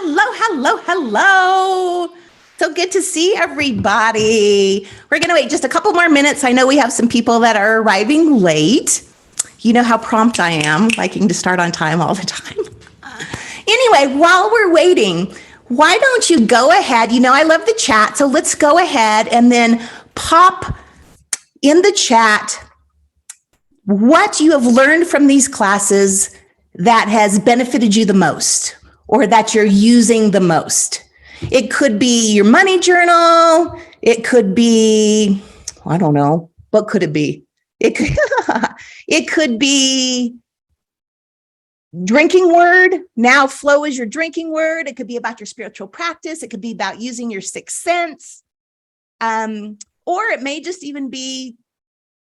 Hello. So good to see everybody. We're going to wait just a couple more minutes. I know we have some people that are arriving late. You know how prompt I am, liking to start on time all the time. Anyway, while we're waiting, why don't you go ahead? You know, I love the chat. So let's go ahead and then pop in the chat what you have learned from these classes that has benefited you the most or that you're using the most. It could be your money journal. It could be, I don't know, what could it be? It could be drinking word. Now flow is your drinking word. It could be about your spiritual practice. It could be about using your sixth sense. Or it may just even be,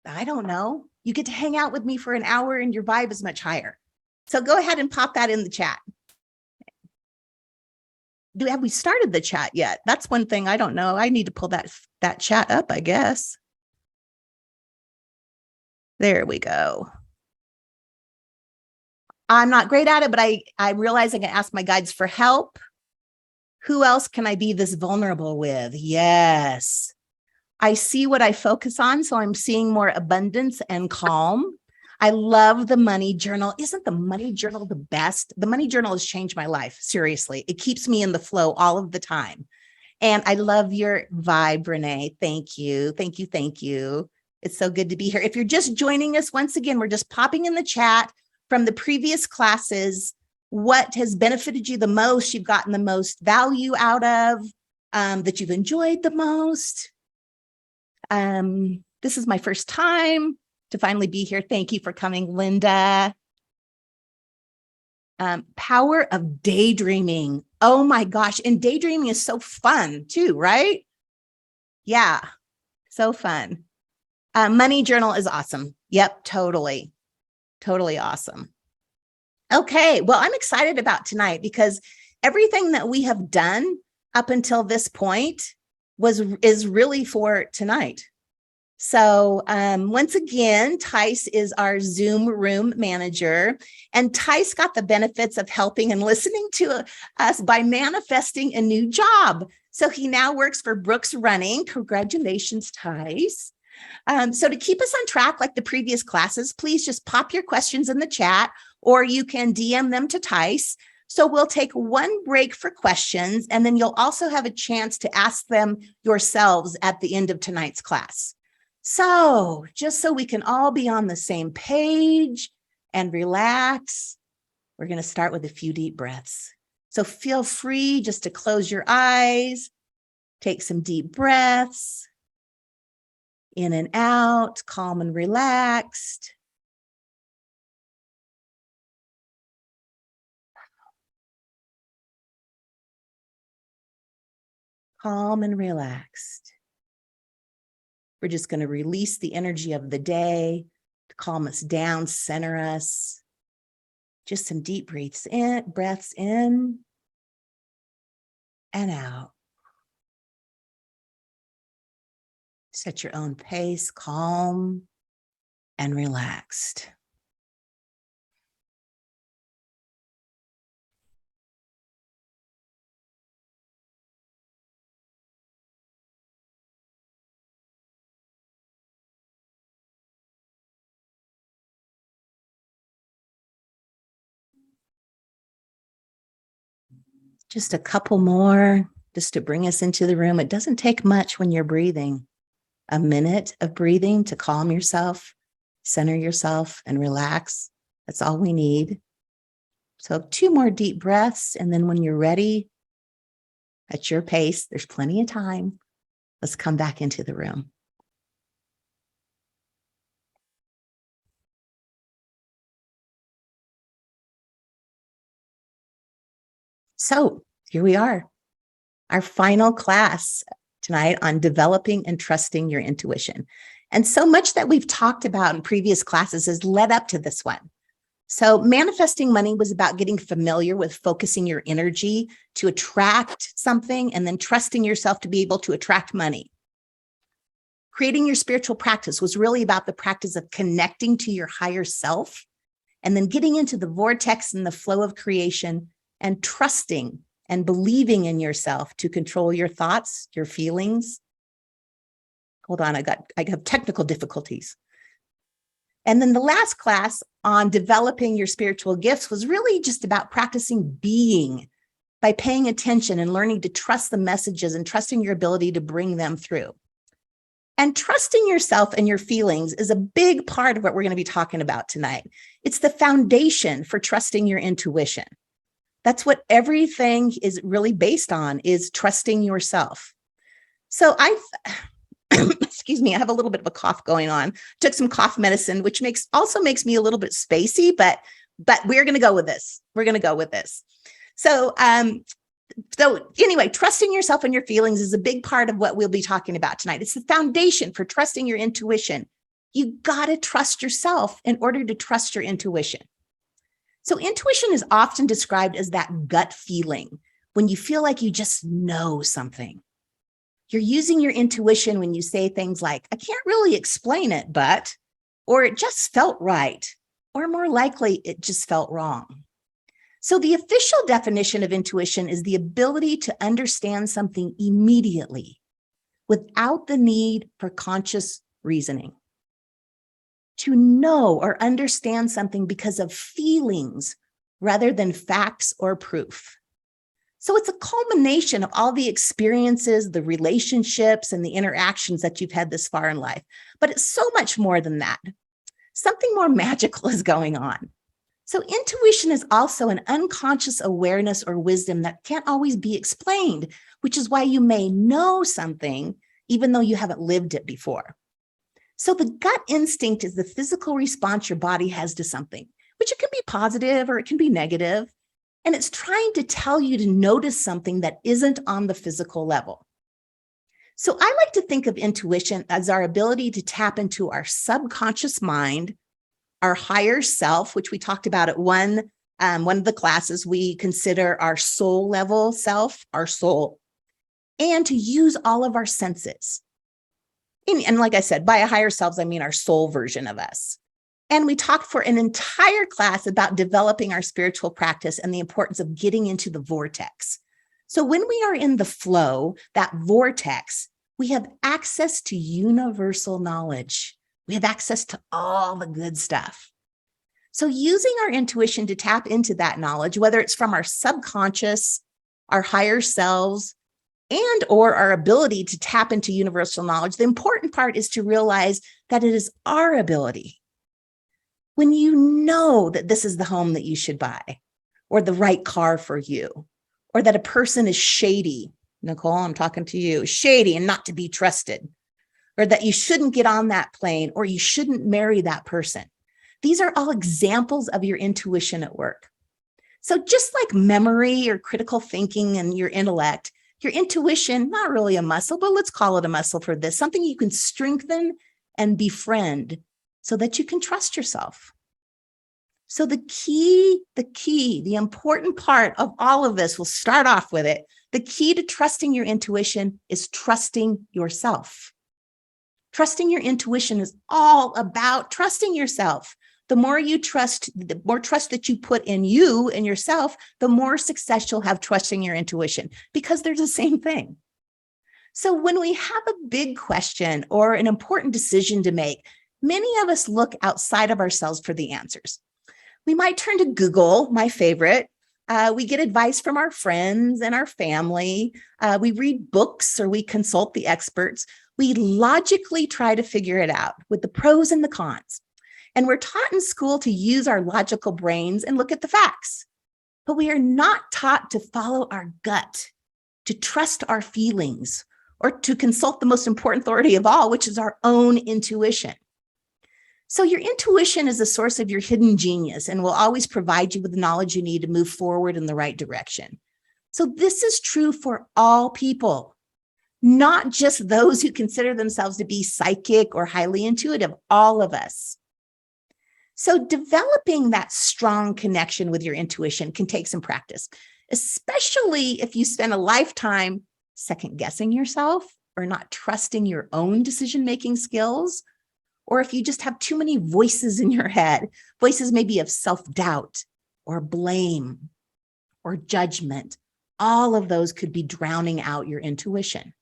I don't know, you get to hang out with me for an hour and your vibe is much higher. So go ahead and pop that in the chat. Have we started the chat yet? That's one thing I don't know. I need to pull that chat up, I guess. There we go. I'm not great at it, but I realize I can ask my guides for help. Who else can I be this vulnerable with? Yes. I see what I focus on, so I'm seeing more abundance and calm. I love the money journal. Isn't the money journal the best? The money journal has changed my life. Seriously, it keeps me in the flow all of the time. And I love your vibe, Renee. Thank you. Thank you. Thank you. It's so good to be here. If you're just joining us, once again, we're just popping in the chat from the previous classes. What has benefited you the most? You've gotten the most value out of, that you've enjoyed the most. This is my first time to finally be here. Thank you for coming, Linda. Power of daydreaming. Oh my gosh. And daydreaming is so fun too, right? Yeah, so fun. Money journal is awesome. Yep, totally. Totally awesome. Okay, well, I'm excited about tonight because everything that we have done up until this point is really for tonight. So once again, Tice is our Zoom room manager, and Tice got the benefits of helping and listening to us by manifesting a new job. So he now works for Brooks Running. Congratulations, Tice. So to keep us on track like the previous classes, please just pop your questions in the chat, or you can DM them to Tice. So we'll take one break for questions, and then you'll also have a chance to ask them yourselves at the end of tonight's class. So just so we can all be on the same page and relax, we're going to start with a few deep breaths. So feel free just to close your eyes, take some deep breaths, in and out, calm and relaxed. Calm and relaxed. We're just going to release the energy of the day to calm us down, center us. Just some deep breaths in and out. Set your own pace, calm and relaxed. Just a couple more, just to bring us into the room. It doesn't take much when you're breathing. A minute of breathing to calm yourself, center yourself, and relax. That's all we need. So 2 more deep breaths, and then when you're ready, at your pace, there's plenty of time. Let's come back into the room. So here we are, our final class tonight on developing and trusting your intuition. And so much that we've talked about in previous classes has led up to this one. So manifesting money was about getting familiar with focusing your energy to attract something and then trusting yourself to be able to attract money. Creating your spiritual practice was really about the practice of connecting to your higher self and then getting into the vortex and the flow of creation and trusting and believing in yourself to control your thoughts, your feelings. Hold on, I have technical difficulties. And then the last class on developing your spiritual gifts was really just about practicing being by paying attention and learning to trust the messages and trusting your ability to bring them through. And trusting yourself and your feelings is a big part of what we're going to be talking about tonight. It's the foundation for trusting your intuition. That's what everything is really based on, is trusting yourself. So excuse me, I have a little bit of a cough going on. Took some cough medicine, which also makes me a little bit spacey, but we're going to go with this. We're going to go with this. So anyway, trusting yourself and your feelings is a big part of what we'll be talking about tonight. It's the foundation for trusting your intuition. You got to trust yourself in order to trust your intuition. So intuition is often described as that gut feeling when you feel like you just know something. You're using your intuition when you say things like, I can't really explain it, but, or it just felt right, or more likely, it just felt wrong. So the official definition of intuition is the ability to understand something immediately without the need for conscious reasoning. To know or understand something because of feelings rather than facts or proof. So it's a culmination of all the experiences, the relationships, and the interactions that you've had this far in life. But it's so much more than that. Something more magical is going on. So intuition is also an unconscious awareness or wisdom that can't always be explained, which is why you may know something even though you haven't lived it before. So the gut instinct is the physical response your body has to something, which it can be positive or it can be negative. And it's trying to tell you to notice something that isn't on the physical level. So I like to think of intuition as our ability to tap into our subconscious mind, our higher self, which we talked about at one of the classes. We consider our soul level self, our soul, and to use all of our senses. And like I said, by a higher selves, I mean our soul version of us. And we talked for an entire class about developing our spiritual practice and the importance of getting into the vortex. So when we are in the flow, that vortex, we have access to universal knowledge. We have access to all the good stuff. So using our intuition to tap into that knowledge, whether it's from our subconscious, our higher selves, and or our ability to tap into universal knowledge, the important part is to realize that it is our ability. When you know that this is the home that you should buy, or the right car for you, or that a person is shady, Nicole, I'm talking to you, shady and not to be trusted, or that you shouldn't get on that plane, or you shouldn't marry that person. These are all examples of your intuition at work. So just like memory or critical thinking and your intellect, your intuition, not really a muscle, but let's call it a muscle for this, something you can strengthen and befriend so that you can trust yourself. So the important part of all of this, we'll start off with it. The key to trusting your intuition is trusting yourself. Trusting your intuition is all about trusting yourself. The more you trust, the more trust that you put in you and yourself, the more success you'll have trusting your intuition, because they're the same thing. So when we have a big question or an important decision to make, many of us look outside of ourselves for the answers. We might turn to Google, my favorite. We get advice from our friends and our family. We read books or we consult the experts. We logically try to figure it out with the pros and the cons. And we're taught in school to use our logical brains and look at the facts. But we are not taught to follow our gut, to trust our feelings, or to consult the most important authority of all, which is our own intuition. So your intuition is the source of your hidden genius and will always provide you with the knowledge you need to move forward in the right direction. So this is true for all people, not just those who consider themselves to be psychic or highly intuitive, all of us. So developing that strong connection with your intuition can take some practice, especially if you spend a lifetime second guessing yourself or not trusting your own decision-making skills, or if you just have too many voices in your head, voices maybe of self-doubt or blame or judgment, all of those could be drowning out your intuition.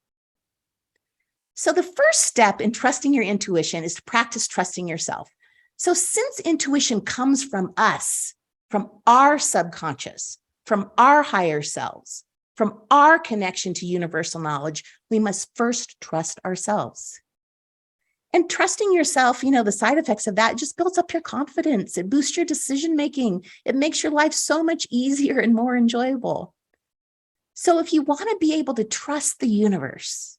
So the first step in trusting your intuition is to practice trusting yourself. So since intuition comes from us, from our subconscious, from our higher selves, from our connection to universal knowledge, we must first trust ourselves. And trusting yourself, the side effects of that just builds up your confidence. It boosts your decision-making. It makes your life so much easier and more enjoyable. So if you want to be able to trust the universe,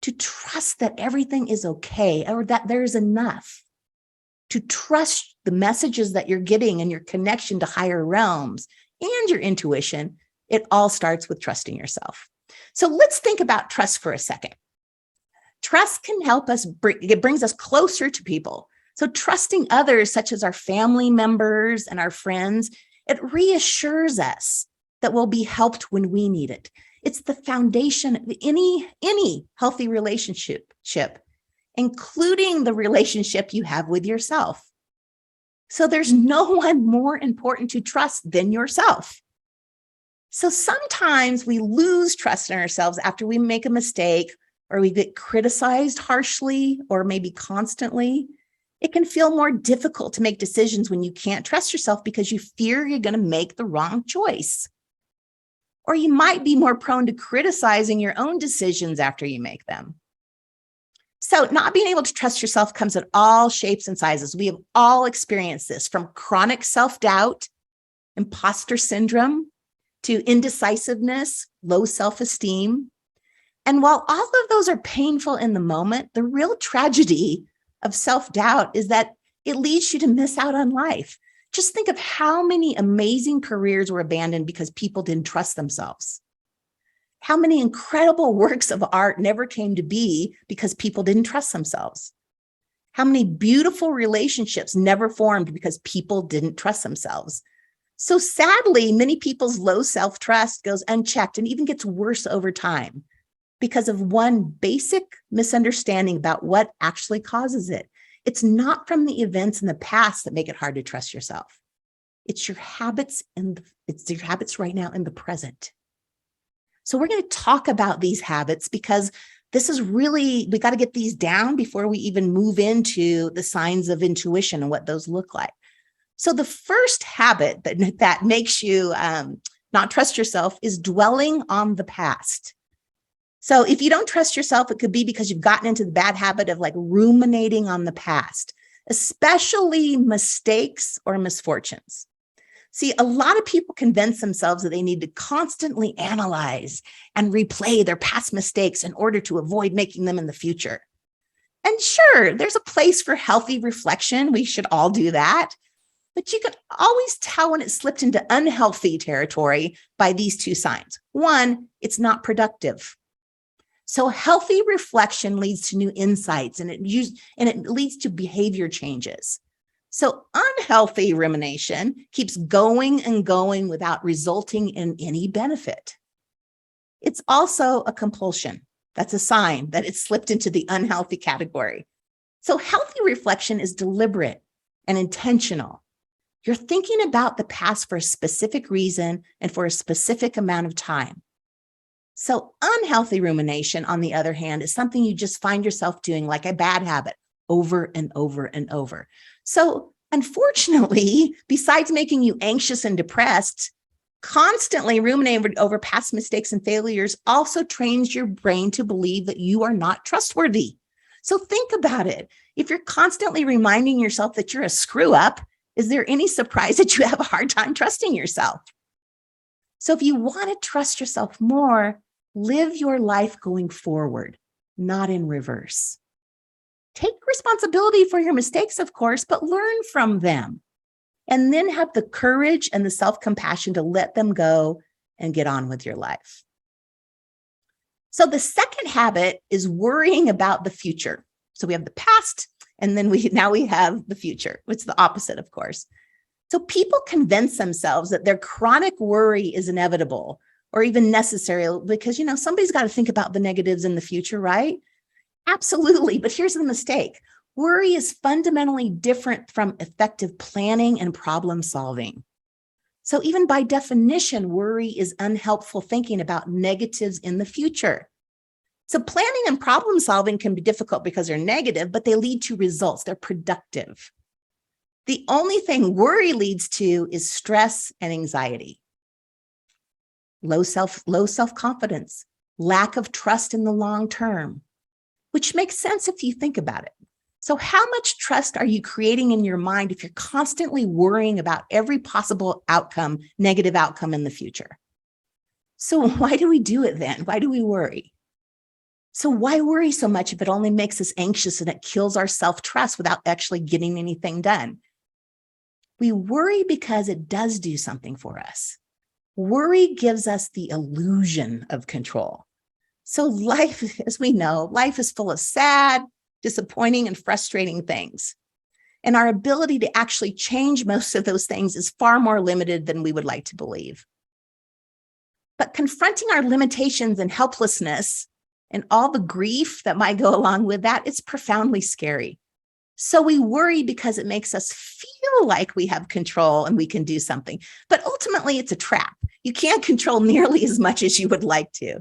to trust that everything is okay or that there's enough, to trust the messages that you're getting and your connection to higher realms and your intuition, it all starts with trusting yourself. So let's think about trust for a second. Trust can help us, it brings us closer to people. So trusting others, such as our family members and our friends, it reassures us that we'll be helped when we need it. It's the foundation of any healthy relationship, including the relationship you have with yourself. So there's no one more important to trust than yourself. So sometimes we lose trust in ourselves after we make a mistake or we get criticized harshly or maybe constantly. It can feel more difficult to make decisions when you can't trust yourself because you fear you're going to make the wrong choice. Or you might be more prone to criticizing your own decisions after you make them. So not being able to trust yourself comes in all shapes and sizes. We have all experienced this, from chronic self-doubt, imposter syndrome, to indecisiveness, low self-esteem. And while all of those are painful in the moment, the real tragedy of self-doubt is that it leads you to miss out on life. Just think of how many amazing careers were abandoned because people didn't trust themselves. How many incredible works of art never came to be because people didn't trust themselves. How many beautiful relationships never formed because people didn't trust themselves. So sadly, many people's low self-trust goes unchecked and even gets worse over time because of one basic misunderstanding about what actually causes it. It's not from the events in the past that make it hard to trust yourself. It's your habits right now in the present. So we're going to talk about these habits because this is really, we got to get these down before we even move into the signs of intuition and what those look like. So the first habit that makes you not trust yourself is dwelling on the past. So if you don't trust yourself, it could be because you've gotten into the bad habit of ruminating on the past, especially mistakes or misfortunes. See, a lot of people convince themselves that they need to constantly analyze and replay their past mistakes in order to avoid making them in the future. And sure, there's a place for healthy reflection. We should all do that. But you can always tell when it slipped into unhealthy territory by these two signs. One, it's not productive. So healthy reflection leads to new insights and it leads to behavior changes. So unhealthy rumination keeps going and going without resulting in any benefit. It's also a compulsion. That's a sign that it slipped into the unhealthy category. So healthy reflection is deliberate and intentional. You're thinking about the past for a specific reason and for a specific amount of time. So unhealthy rumination, on the other hand, is something you just find yourself doing like a bad habit over and over and over. So unfortunately, besides making you anxious and depressed, constantly ruminating over past mistakes and failures also trains your brain to believe that you are not trustworthy. So think about it. If you're constantly reminding yourself that you're a screw up, is there any surprise that you have a hard time trusting yourself? So if you want to trust yourself more, live your life going forward, not in reverse. Take responsibility for your mistakes, of course, but learn from them. And then have the courage and the self-compassion to let them go and get on with your life. So the second habit is worrying about the future. So we have the past, and then now we have the future. It's the opposite, of course. So people convince themselves that their chronic worry is inevitable or even necessary because, somebody's got to think about the negatives in the future, right? Absolutely. But here's the mistake. Worry is fundamentally different from effective planning and problem solving. So even by definition, worry is unhelpful thinking about negatives in the future. So planning and problem solving can be difficult because they're negative, but they lead to results. They're productive. The only thing worry leads to is stress and anxiety, low self-confidence, lack of trust in the long term, which makes sense if you think about it. So how much trust are you creating in your mind if you're constantly worrying about every possible outcome, negative outcome in the future? So why do we do it then? Why do we worry? So why worry so much if it only makes us anxious and it kills our self-trust without actually getting anything done? We worry because it does do something for us. Worry gives us the illusion of control. So life, as we know, life is full of sad, disappointing, and frustrating things. And our ability to actually change most of those things is far more limited than we would like to believe. But confronting our limitations and helplessness and all the grief that might go along with that, it's profoundly scary. So we worry because it makes us feel like we have control and we can do something. But ultimately, it's a trap. You can't control nearly as much as you would like to.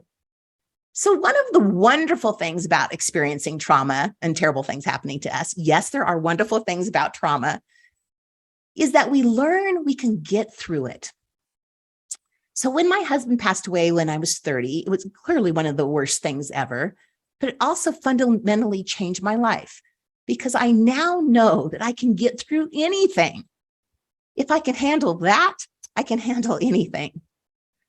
So one of the wonderful things about experiencing trauma and terrible things happening to us, yes, there are wonderful things about trauma, is that we learn we can get through it. So when my husband passed away when I was 30, it was clearly one of the worst things ever, but it also fundamentally changed my life because I now know that I can get through anything. If I can handle that, I can handle anything.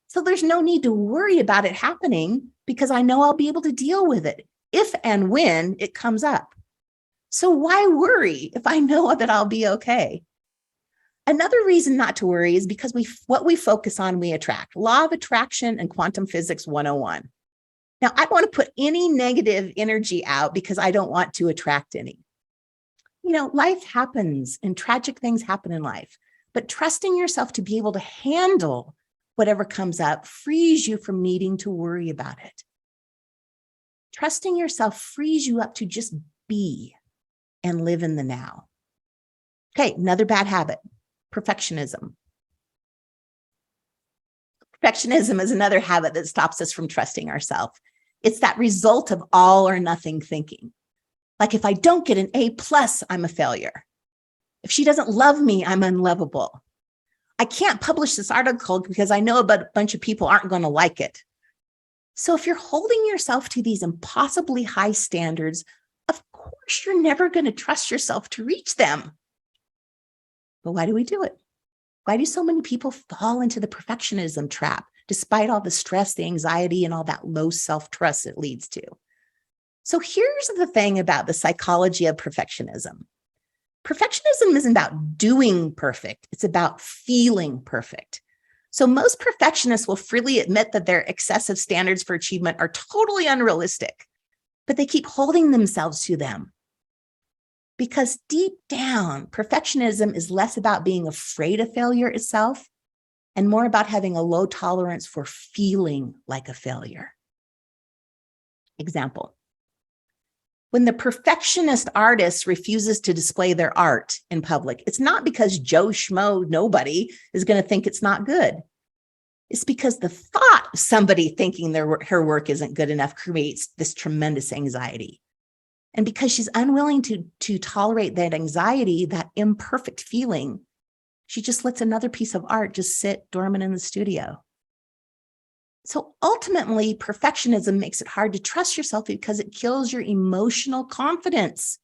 So there's no need to worry about it happening because I know I'll be able to deal with it if and when it comes up. So why worry if I know that I'll be okay? Another reason not to worry is because what we focus on, we attract. Law of attraction and quantum physics 101. Now, I want to put any negative energy out because I don't want to attract any. You know, life happens and tragic things happen in life, but trusting yourself to be able to handle whatever comes up frees you from needing to worry about it. Trusting yourself frees you up to just be and live in the now. Okay, another bad habit, perfectionism. Perfectionism is another habit that stops us from trusting ourselves. It's that result of all or nothing thinking. Like if I don't get an A+, I'm a failure. If she doesn't love me, I'm unlovable. I can't publish this article because I know about a bunch of people aren't going to like it. So if you're holding yourself to these impossibly high standards, of course, you're never going to trust yourself to reach them. But why do we do it? Why do so many people fall into the perfectionism trap, despite all the stress, the anxiety, and all that low self-trust it leads to? So here's the thing about the psychology of perfectionism. Perfectionism isn't about doing perfect. It's about feeling perfect. So most perfectionists will freely admit that their excessive standards for achievement are totally unrealistic, but they keep holding themselves to them. Because deep down, perfectionism is less about being afraid of failure itself and more about having a low tolerance for feeling like a failure. Example. When the perfectionist artist refuses to display their art in public, it's not because Joe Schmo, nobody is going to think it's not good. It's because the thought of somebody thinking her work isn't good enough creates this tremendous anxiety. And because she's unwilling to tolerate that anxiety, that imperfect feeling, she just lets another piece of art just sit dormant in the studio. So ultimately, perfectionism makes it hard to trust yourself because it kills your emotional confidence,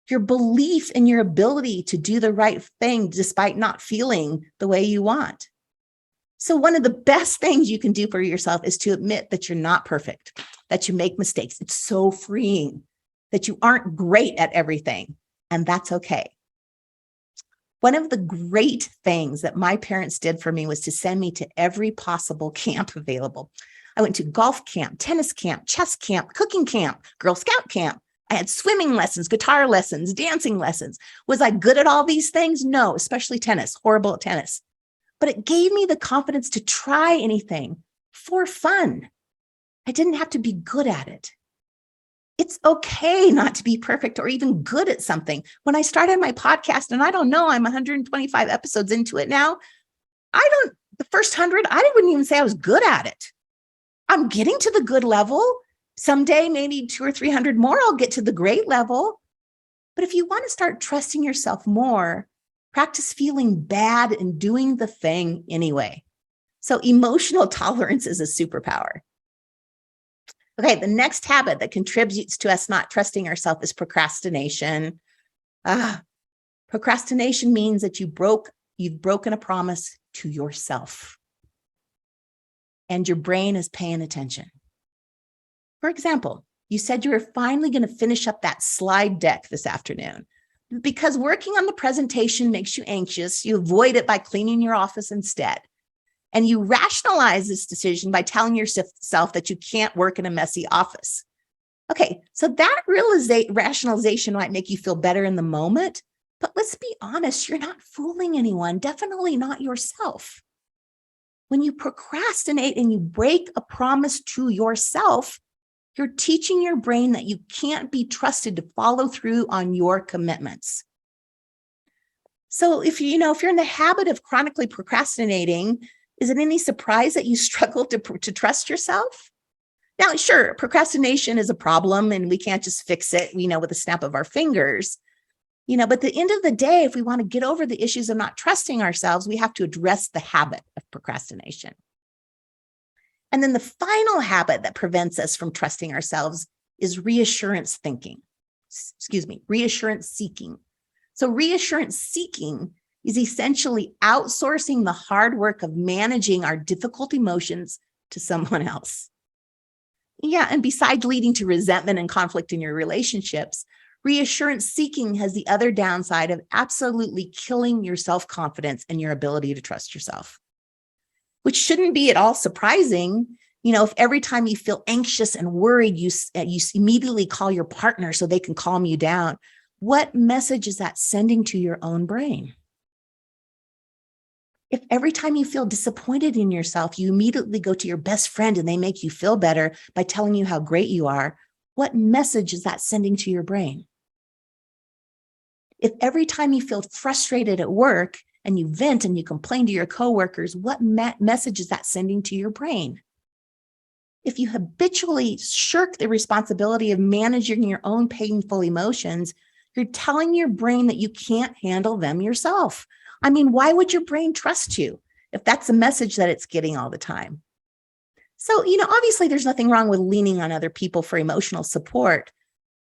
your belief in your ability to do the right thing despite not feeling the way you want. So one of the best things you can do for yourself is to admit that you're not perfect, that you make mistakes. It's so freeing, that you aren't great at everything, and that's okay. One of the great things that my parents did for me was to send me to every possible camp available. I went to golf camp, tennis camp, chess camp, cooking camp, Girl Scout camp. I had swimming lessons, guitar lessons, dancing lessons. Was I good at all these things? No, especially tennis, horrible at tennis. But it gave me the confidence to try anything for fun. I didn't have to be good at it. It's okay not to be perfect or even good at something. When I started my podcast, and I don't know, I'm 125 episodes into it now, The first 100, I wouldn't even say I was good at it. I'm getting to the good level. Someday, maybe 200 or 300 more, I'll get to the great level. But if you want to start trusting yourself more, practice feeling bad and doing the thing anyway. So emotional tolerance is a superpower. Okay, the next habit that contributes to us not trusting ourselves is procrastination. Procrastination means that you've broken a promise to yourself, and your brain is paying attention. For example, you said you were finally going to finish up that slide deck this afternoon. Because working on the presentation makes you anxious, you avoid it by cleaning your office instead. And you rationalize this decision by telling yourself that you can't work in a messy office. Okay, so that rationalization might make you feel better in the moment, but let's be honest, you're not fooling anyone, definitely not yourself. When you procrastinate and you break a promise to yourself, you're teaching your brain that you can't be trusted to follow through on your commitments. So if you're in the habit of chronically procrastinating, is it any surprise that you struggle to trust yourself? Now, sure, procrastination is a problem and we can't just fix it, with a snap of our fingers. But at the end of the day, if we want to get over the issues of not trusting ourselves, we have to address the habit of procrastination. And then the final habit that prevents us from trusting ourselves is reassurance seeking. So reassurance seeking is essentially outsourcing the hard work of managing our difficult emotions to someone else. Yeah, and besides leading to resentment and conflict in your relationships, reassurance seeking has the other downside of absolutely killing your self-confidence and your ability to trust yourself, which shouldn't be at all surprising. If every time you feel anxious and worried, you immediately call your partner so they can calm you down, what message is that sending to your own brain? If every time you feel disappointed in yourself, you immediately go to your best friend and they make you feel better by telling you how great you are, what message is that sending to your brain? If every time you feel frustrated at work and you vent and you complain to your coworkers, what message is that sending to your brain? If you habitually shirk the responsibility of managing your own painful emotions, you're telling your brain that you can't handle them yourself. Why would your brain trust you if that's the message that it's getting all the time? So, obviously there's nothing wrong with leaning on other people for emotional support,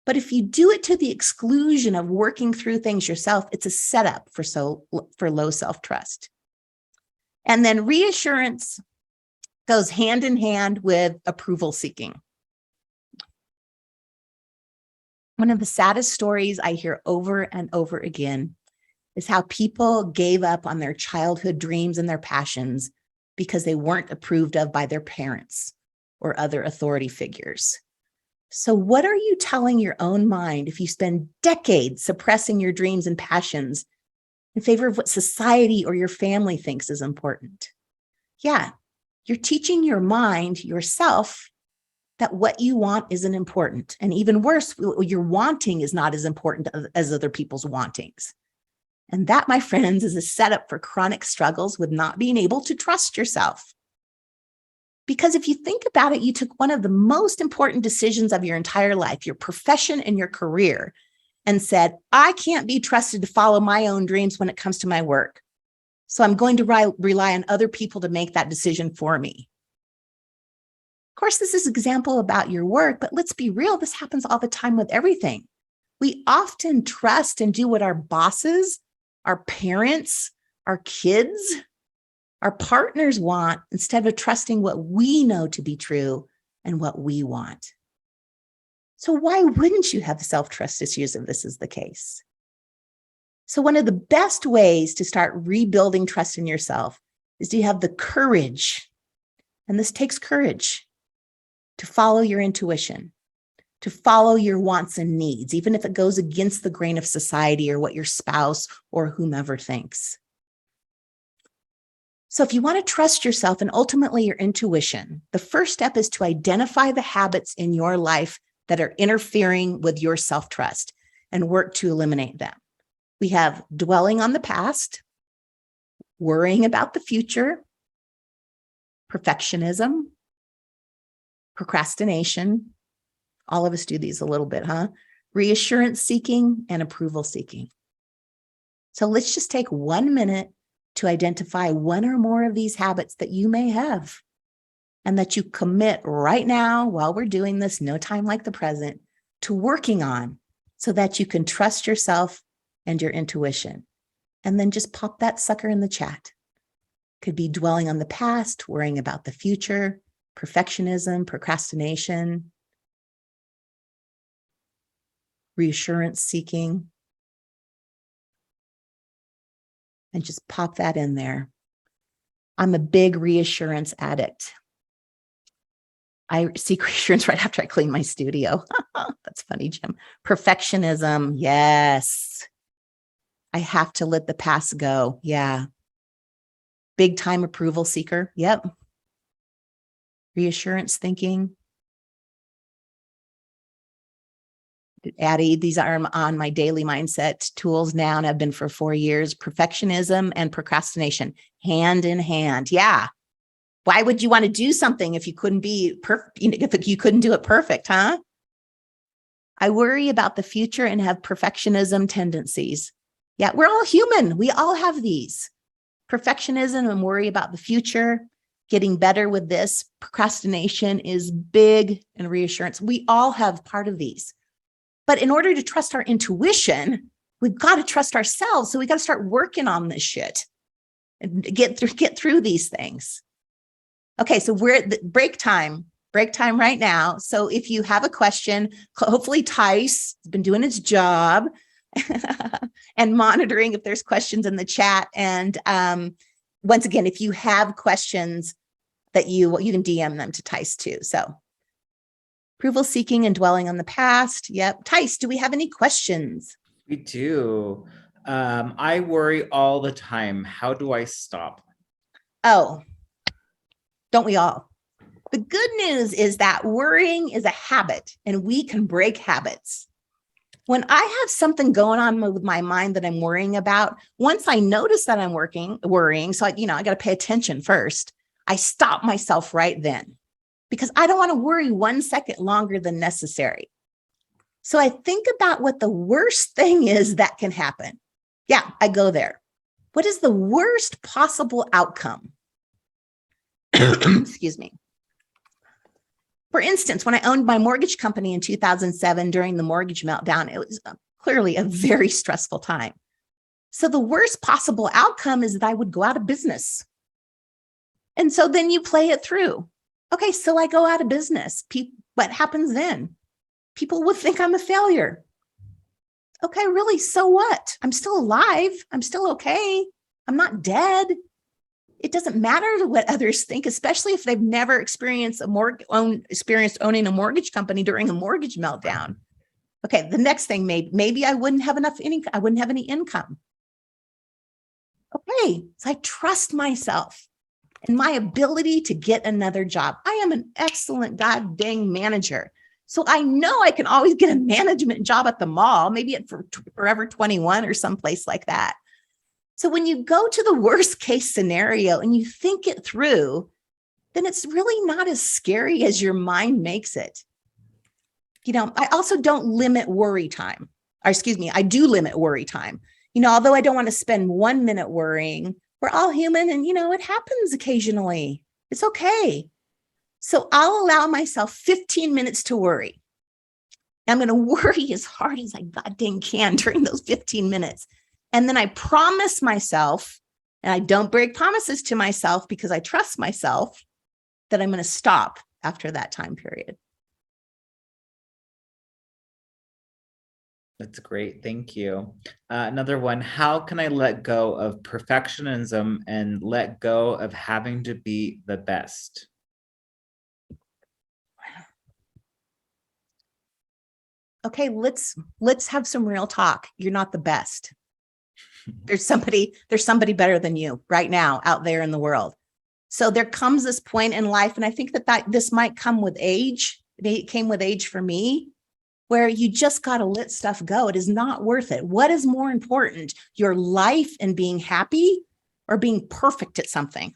but if you do it to the exclusion of working through things yourself, it's a setup for low self-trust. And then reassurance goes hand in hand with approval seeking. One of the saddest stories I hear over and over again is how people gave up on their childhood dreams and their passions because they weren't approved of by their parents or other authority figures. So what are you telling your own mind if you spend decades suppressing your dreams and passions in favor of what society or your family thinks is important? Yeah, you're teaching your mind, yourself, that what you want isn't important. And even worse, what you're wanting is not as important as other people's wantings. And that, my friends, is a setup for chronic struggles with not being able to trust yourself. Because if you think about it, you took one of the most important decisions of your entire life, your profession and your career, and said, I can't be trusted to follow my own dreams when it comes to my work. So I'm going to rely on other people to make that decision for me. Of course, this is an example about your work, but let's be real, this happens all the time with everything. We often trust and do what our bosses, our parents, our kids, our partners want instead of trusting what we know to be true and what we want. So why wouldn't you have self-trust issues if this is the case? So one of the best ways to start rebuilding trust in yourself is to have the courage, and this takes courage, to follow your intuition, to follow your wants and needs, even if it goes against the grain of society or what your spouse or whomever thinks. So if you want to trust yourself and ultimately your intuition, the first step is to identify the habits in your life that are interfering with your self-trust and work to eliminate them. We have dwelling on the past, worrying about the future, perfectionism, procrastination. All of us do these a little bit, huh? Reassurance seeking and approval seeking. So let's just take 1 minute to identify one or more of these habits that you may have and that you commit right now while we're doing this, no time like the present, to working on so that you can trust yourself and your intuition. And then just pop that sucker in the chat. Could be dwelling on the past, worrying about the future, perfectionism, procrastination, reassurance seeking. And just pop that in there. I'm a big reassurance addict. I seek reassurance right after I clean my studio. That's funny, Jim. Perfectionism. Yes. I have to let the past go. Yeah. Big time approval seeker. Yep. Reassurance thinking. Addie, these are on my daily mindset tools now and have been for 4 years. Perfectionism and procrastination, hand in hand. Yeah. Why would you want to do something if you couldn't be perfect? If you couldn't do it perfect, huh? I worry about the future and have perfectionism tendencies. Yeah, we're all human. We all have these. Perfectionism and worry about the future, getting better with this. Procrastination is big, and reassurance. We all have part of these. But in order to trust our intuition, we've got to trust ourselves. So we got to start working on this shit and get through these things. Okay, so we're at the break time right now. So if you have a question, hopefully Tice has been doing his job and monitoring if there's questions in the chat. And once again, if you have questions that you can DM them to Tice too. So approval seeking and dwelling on the past. Yep. Tice, do we have any questions? We do. I worry all the time. How do I stop? Oh, don't we all? The good news is that worrying is a habit and we can break habits. When I have something going on with my mind that I'm worrying about, once I notice that I'm worrying, so I got to pay attention first. I stop myself right then because I don't want to worry 1 second longer than necessary. So I think about what the worst thing is that can happen. Yeah, I go there. What is the worst possible outcome? Excuse me. For instance, when I owned my mortgage company in 2007 during the mortgage meltdown, it was clearly a very stressful time. So the worst possible outcome is that I would go out of business. And so then you play it through. Okay, so I go out of business. What happens then? People would think I'm a failure. Okay, really, so what? I'm still alive. I'm still okay. I'm not dead. It doesn't matter what others think, especially if they've never experienced owning a mortgage company during a mortgage meltdown. Okay, the next thing, maybe I wouldn't have enough income. I wouldn't have any income. Okay, so I trust myself and my ability to get another job. I am an excellent god dang manager. So I know I can always get a management job at the mall, maybe at Forever 21 or someplace like that. So when you go to the worst case scenario and you think it through, then it's really not as scary as your mind makes it. I also don't limit worry time. I do limit worry time. Although I don't want to spend 1 minute worrying, we're all human and, it happens occasionally. It's okay. So I'll allow myself 15 minutes to worry. I'm going to worry as hard as I goddamn can during those 15 minutes. And then I promise myself, and I don't break promises to myself because I trust myself, that I'm going to stop after that time period. That's great. Thank you. Another one. How can I let go of perfectionism and let go of having to be the best? Okay, let's have some real talk. You're not the best. There's somebody better than you right now out there in the world. So there comes this point in life, and I think that this might come with age. It came with age for me, where you just got to let stuff go. It is not worth it. What is more important? Your life and being happy, or being perfect at something.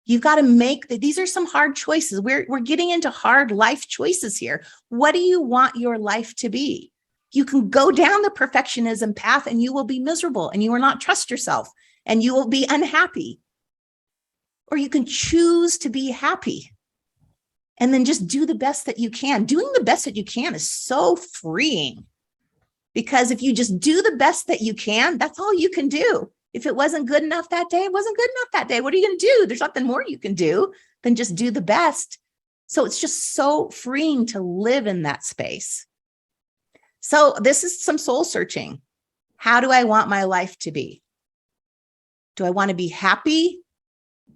You've got to make these are some hard choices. We're getting into hard life choices here. What do you want your life to be? You can go down the perfectionism path and you will be miserable and you will not trust yourself and you will be unhappy. Or you can choose to be happy and then just do the best that you can. Doing the best that you can is so freeing, because if you just do the best that you can, that's all you can do. If it wasn't good enough that day, it wasn't good enough that day. What are you going to do? There's nothing more you can do than just do the best. So it's just so freeing to live in that space. So this is some soul searching. How do I want my life to be? Do I want to be happy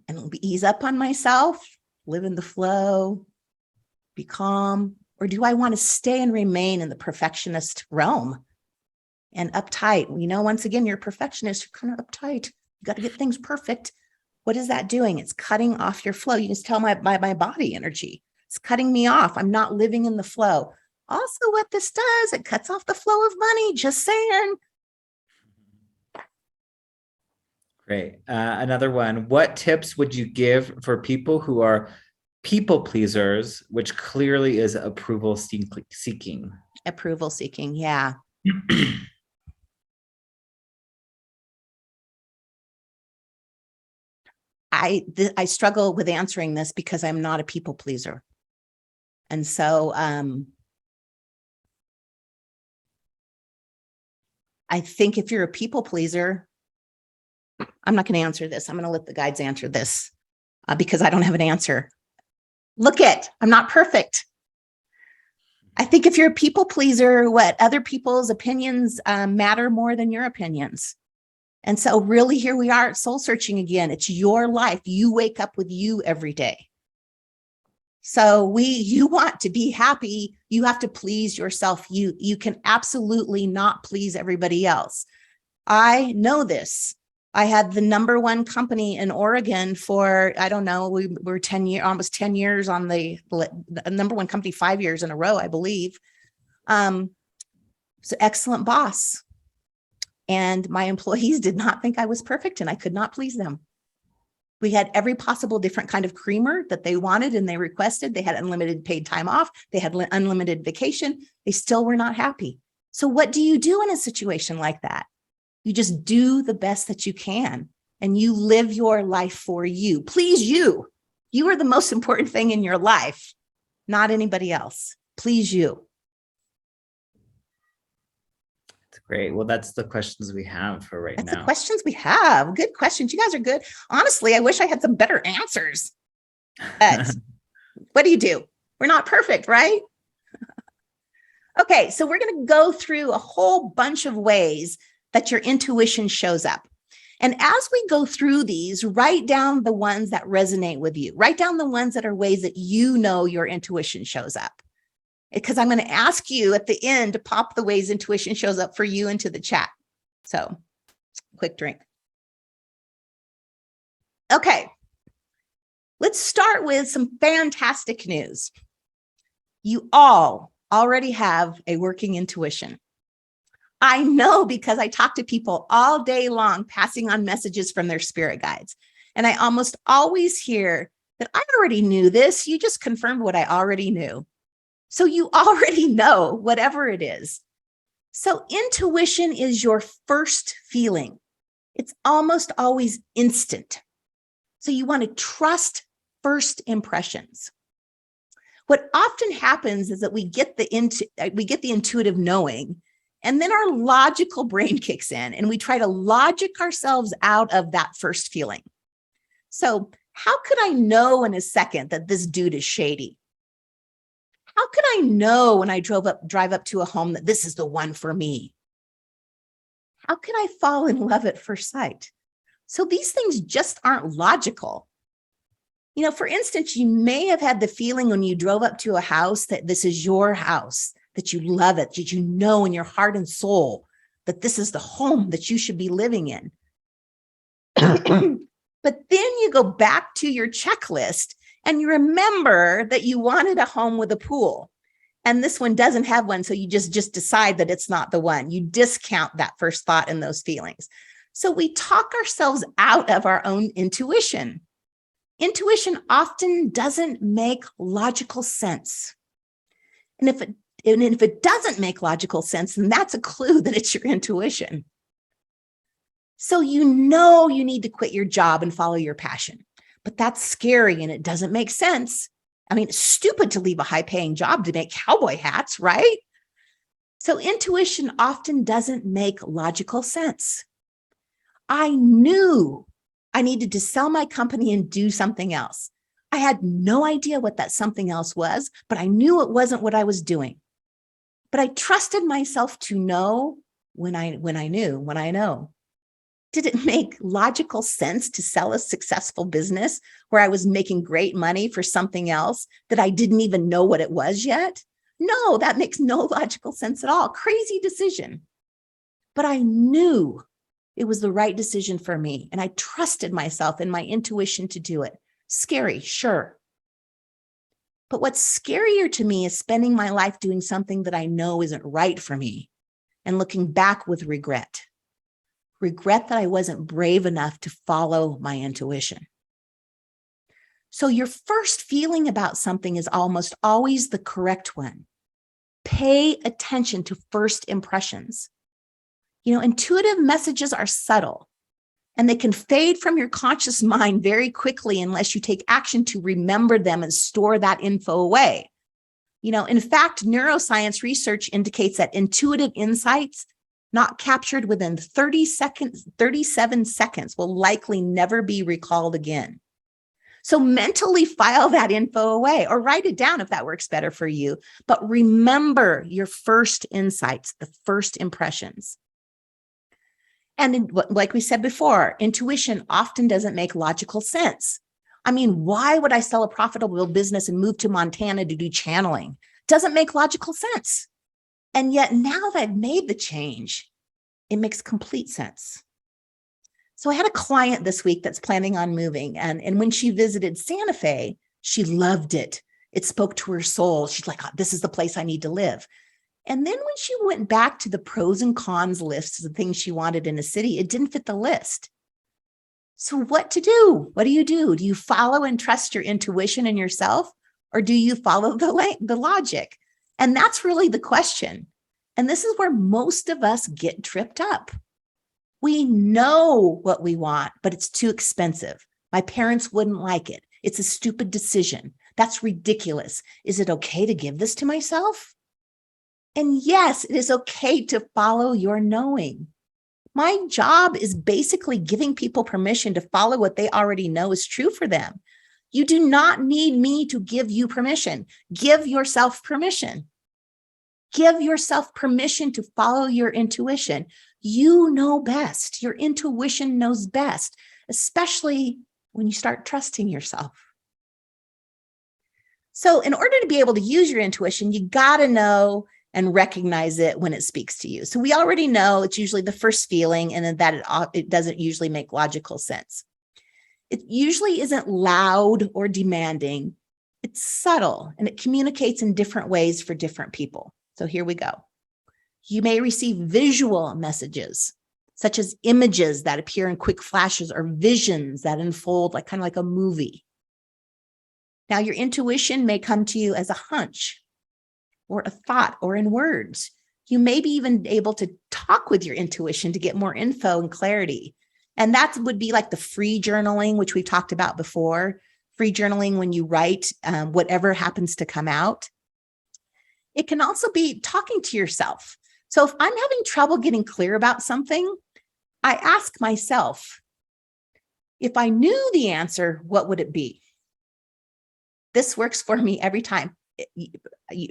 and ease up on myself, live in the flow, be calm? Or do I want to stay and remain in the perfectionist realm and uptight? Once again, you're a perfectionist, you're kind of uptight. You got to get things perfect. What is that doing? It's cutting off your flow. You can tell my body energy. It's cutting me off. I'm not living in the flow. Also, what this does, it cuts off the flow of money. Just saying. Great. Another one. What tips would you give for people who are people pleasers, which clearly is approval seeking? Approval seeking. Yeah. I struggle with answering this because I'm not a people pleaser. And so I think if you're a people pleaser, I'm not going to answer this. I'm going to let the guides answer this because I don't have an answer. I'm not perfect. I think if you're a people pleaser, other people's opinions matter more than your opinions. And so really here we are at soul searching again. It's your life. You wake up with you every day. So you want to be happy. You have to please yourself. You can absolutely not please everybody else. I know this. I had the number one company in Oregon for, I don't know, we were almost 10 years on the number one company, 5 years in a row, I believe. It's an excellent boss. And my employees did not think I was perfect and I could not please them. We had every possible different kind of creamer that they wanted and they requested. They had unlimited paid time off. They had unlimited vacation. They still were not happy. So what do you do in a situation like that? You just do the best that you can and you live your life for you. Please you. You are the most important thing in your life, not anybody else. Please you. That's great. Well, that's the questions we have for right now. That's the questions we have. Good questions. You guys are good. Honestly, I wish I had some better answers. But what do? We're not perfect, right? Okay, so we're going to go through a whole bunch of ways that your intuition shows up. And as we go through these, write down the ones that resonate with you. Write down the ones that are ways that your intuition shows up. Because I'm going to ask you at the end to pop the ways intuition shows up for you into the chat. So, quick drink. Okay, let's start with some fantastic news. You all already have a working intuition. I know because I talk to people all day long passing on messages from their spirit guides. And I almost always hear that I already knew this. You just confirmed what I already knew. So you already know whatever it is. So intuition is your first feeling. It's almost always instant. So you want to trust first impressions. What often happens is that we get the intuitive knowing, and then our logical brain kicks in and we try to logic ourselves out of that first feeling. So how could I know in a second that this dude is shady? How could I know when I drive up to a home that this is the one for me? How can I fall in love at first sight? So these things just aren't logical. For instance, you may have had the feeling when you drove up to a house that this is your house, that you love it, that you know in your heart and soul that this is the home that you should be living in. But then you go back to your checklist and you remember that you wanted a home with a pool. And this one doesn't have one. So you just decide that it's not the one. You discount that first thought and those feelings. So we talk ourselves out of our own intuition. Intuition often doesn't make logical sense. And if it doesn't make logical sense, then that's a clue that it's your intuition. So you know you need to quit your job and follow your passion, but that's scary and it doesn't make sense. I mean, it's stupid to leave a high-paying job to make cowboy hats, right? So intuition often doesn't make logical sense. I knew I needed to sell my company and do something else. I had no idea what that something else was, but I knew it wasn't what I was doing. But I trusted myself to know when I know. Did it make logical sense to sell a successful business where I was making great money for something else that I didn't even know what it was yet? No, that makes no logical sense at all. Crazy decision. But I knew it was the right decision for me, and I trusted myself and my intuition to do it. Scary, sure. But what's scarier to me is spending my life doing something that I know isn't right for me and looking back with regret. Regret that I wasn't brave enough to follow my intuition. So your first feeling about something is almost always the correct one. Pay attention to first impressions. Intuitive messages are subtle and they can fade from your conscious mind very quickly unless you take action to remember them and store that info away. In fact, neuroscience research indicates that intuitive insights not captured within 37 seconds will likely never be recalled again. So mentally file that info away or write it down if that works better for you. But remember your first insights, the first impressions. And like we said before, intuition often doesn't make logical sense. I mean, why would I sell a profitable business and move to Montana to do channeling? Doesn't make logical sense. And yet now that I've made the change, it makes complete sense. So I had a client this week that's planning on moving. And when she visited Santa Fe, she loved it. It spoke to her soul. She's like, oh, this is the place I need to live. And then when she went back to the pros and cons list, the things she wanted in a city, it didn't fit the list. So what to do? What do you do? Do you follow and trust your intuition and yourself? Or do you follow the logic? And that's really the question. And this is where most of us get tripped up. We know what we want, but it's too expensive. My parents wouldn't like it. It's a stupid decision. That's ridiculous. Is it okay to give this to myself? And yes, it is okay to follow your knowing. My job is basically giving people permission to follow what they already know is true for them. You do not need me to give you permission. Give yourself permission. Give yourself permission to follow your intuition. You know best. Your intuition knows best, especially when you start trusting yourself. So in order to be able to use your intuition, you got to know and recognize it when it speaks to you. So we already know it's usually the first feeling and that it doesn't usually make logical sense. It usually isn't loud or demanding. It's subtle and it communicates in different ways for different people. So here we go. You may receive visual messages, such as images that appear in quick flashes or visions that unfold kind of like a movie. Now, your intuition may come to you as a hunch or a thought or in words. You may be even able to talk with your intuition to get more info and clarity. And that would be like the free journaling, which we've talked about before. Free journaling when you write whatever happens to come out. It can also be talking to yourself. So if I'm having trouble getting clear about something, I ask myself, if I knew the answer, what would it be? This works for me every time.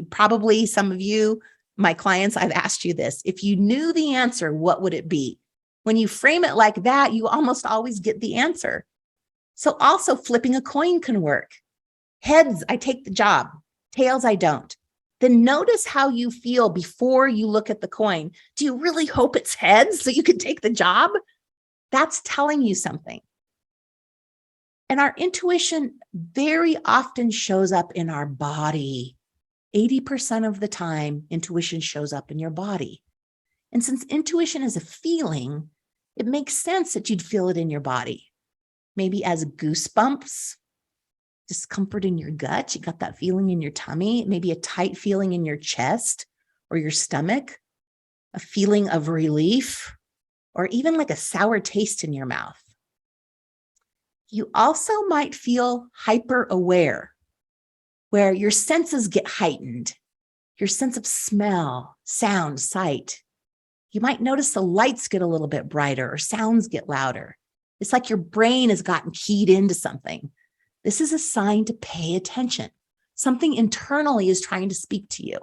Probably some of you, my clients, I've asked you this. If you knew the answer, what would it be? When you frame it like that, you almost always get the answer. So also flipping a coin can work. Heads, I take the job. Tails, I don't. Then notice how you feel before you look at the coin. Do you really hope it's heads so you can take the job? That's telling you something. And our intuition very often shows up in our body. 80% of the time, intuition shows up in your body. And since intuition is a feeling, It makes sense that you'd feel it in your body, maybe as goosebumps, discomfort in your gut. You got that feeling in your tummy, maybe a tight feeling in your chest or your stomach, a feeling of relief, or even like a sour taste in your mouth. You also might feel hyper aware, where your senses get heightened, your sense of smell, sound, sight. You might notice the lights get a little bit brighter or sounds get louder. It's like your brain has gotten keyed into something. This is a sign to pay attention. Something internally is trying to speak to you.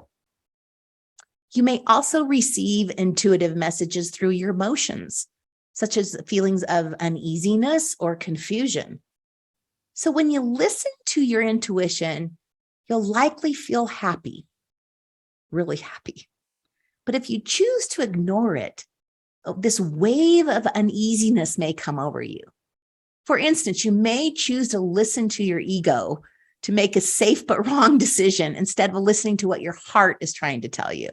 You may also receive intuitive messages through your emotions, such as feelings of uneasiness or confusion. So when you listen to your intuition, you'll likely feel happy, really happy. But if you choose to ignore it, this wave of uneasiness may come over you. For instance, you may choose to listen to your ego to make a safe but wrong decision instead of listening to what your heart is trying to tell you.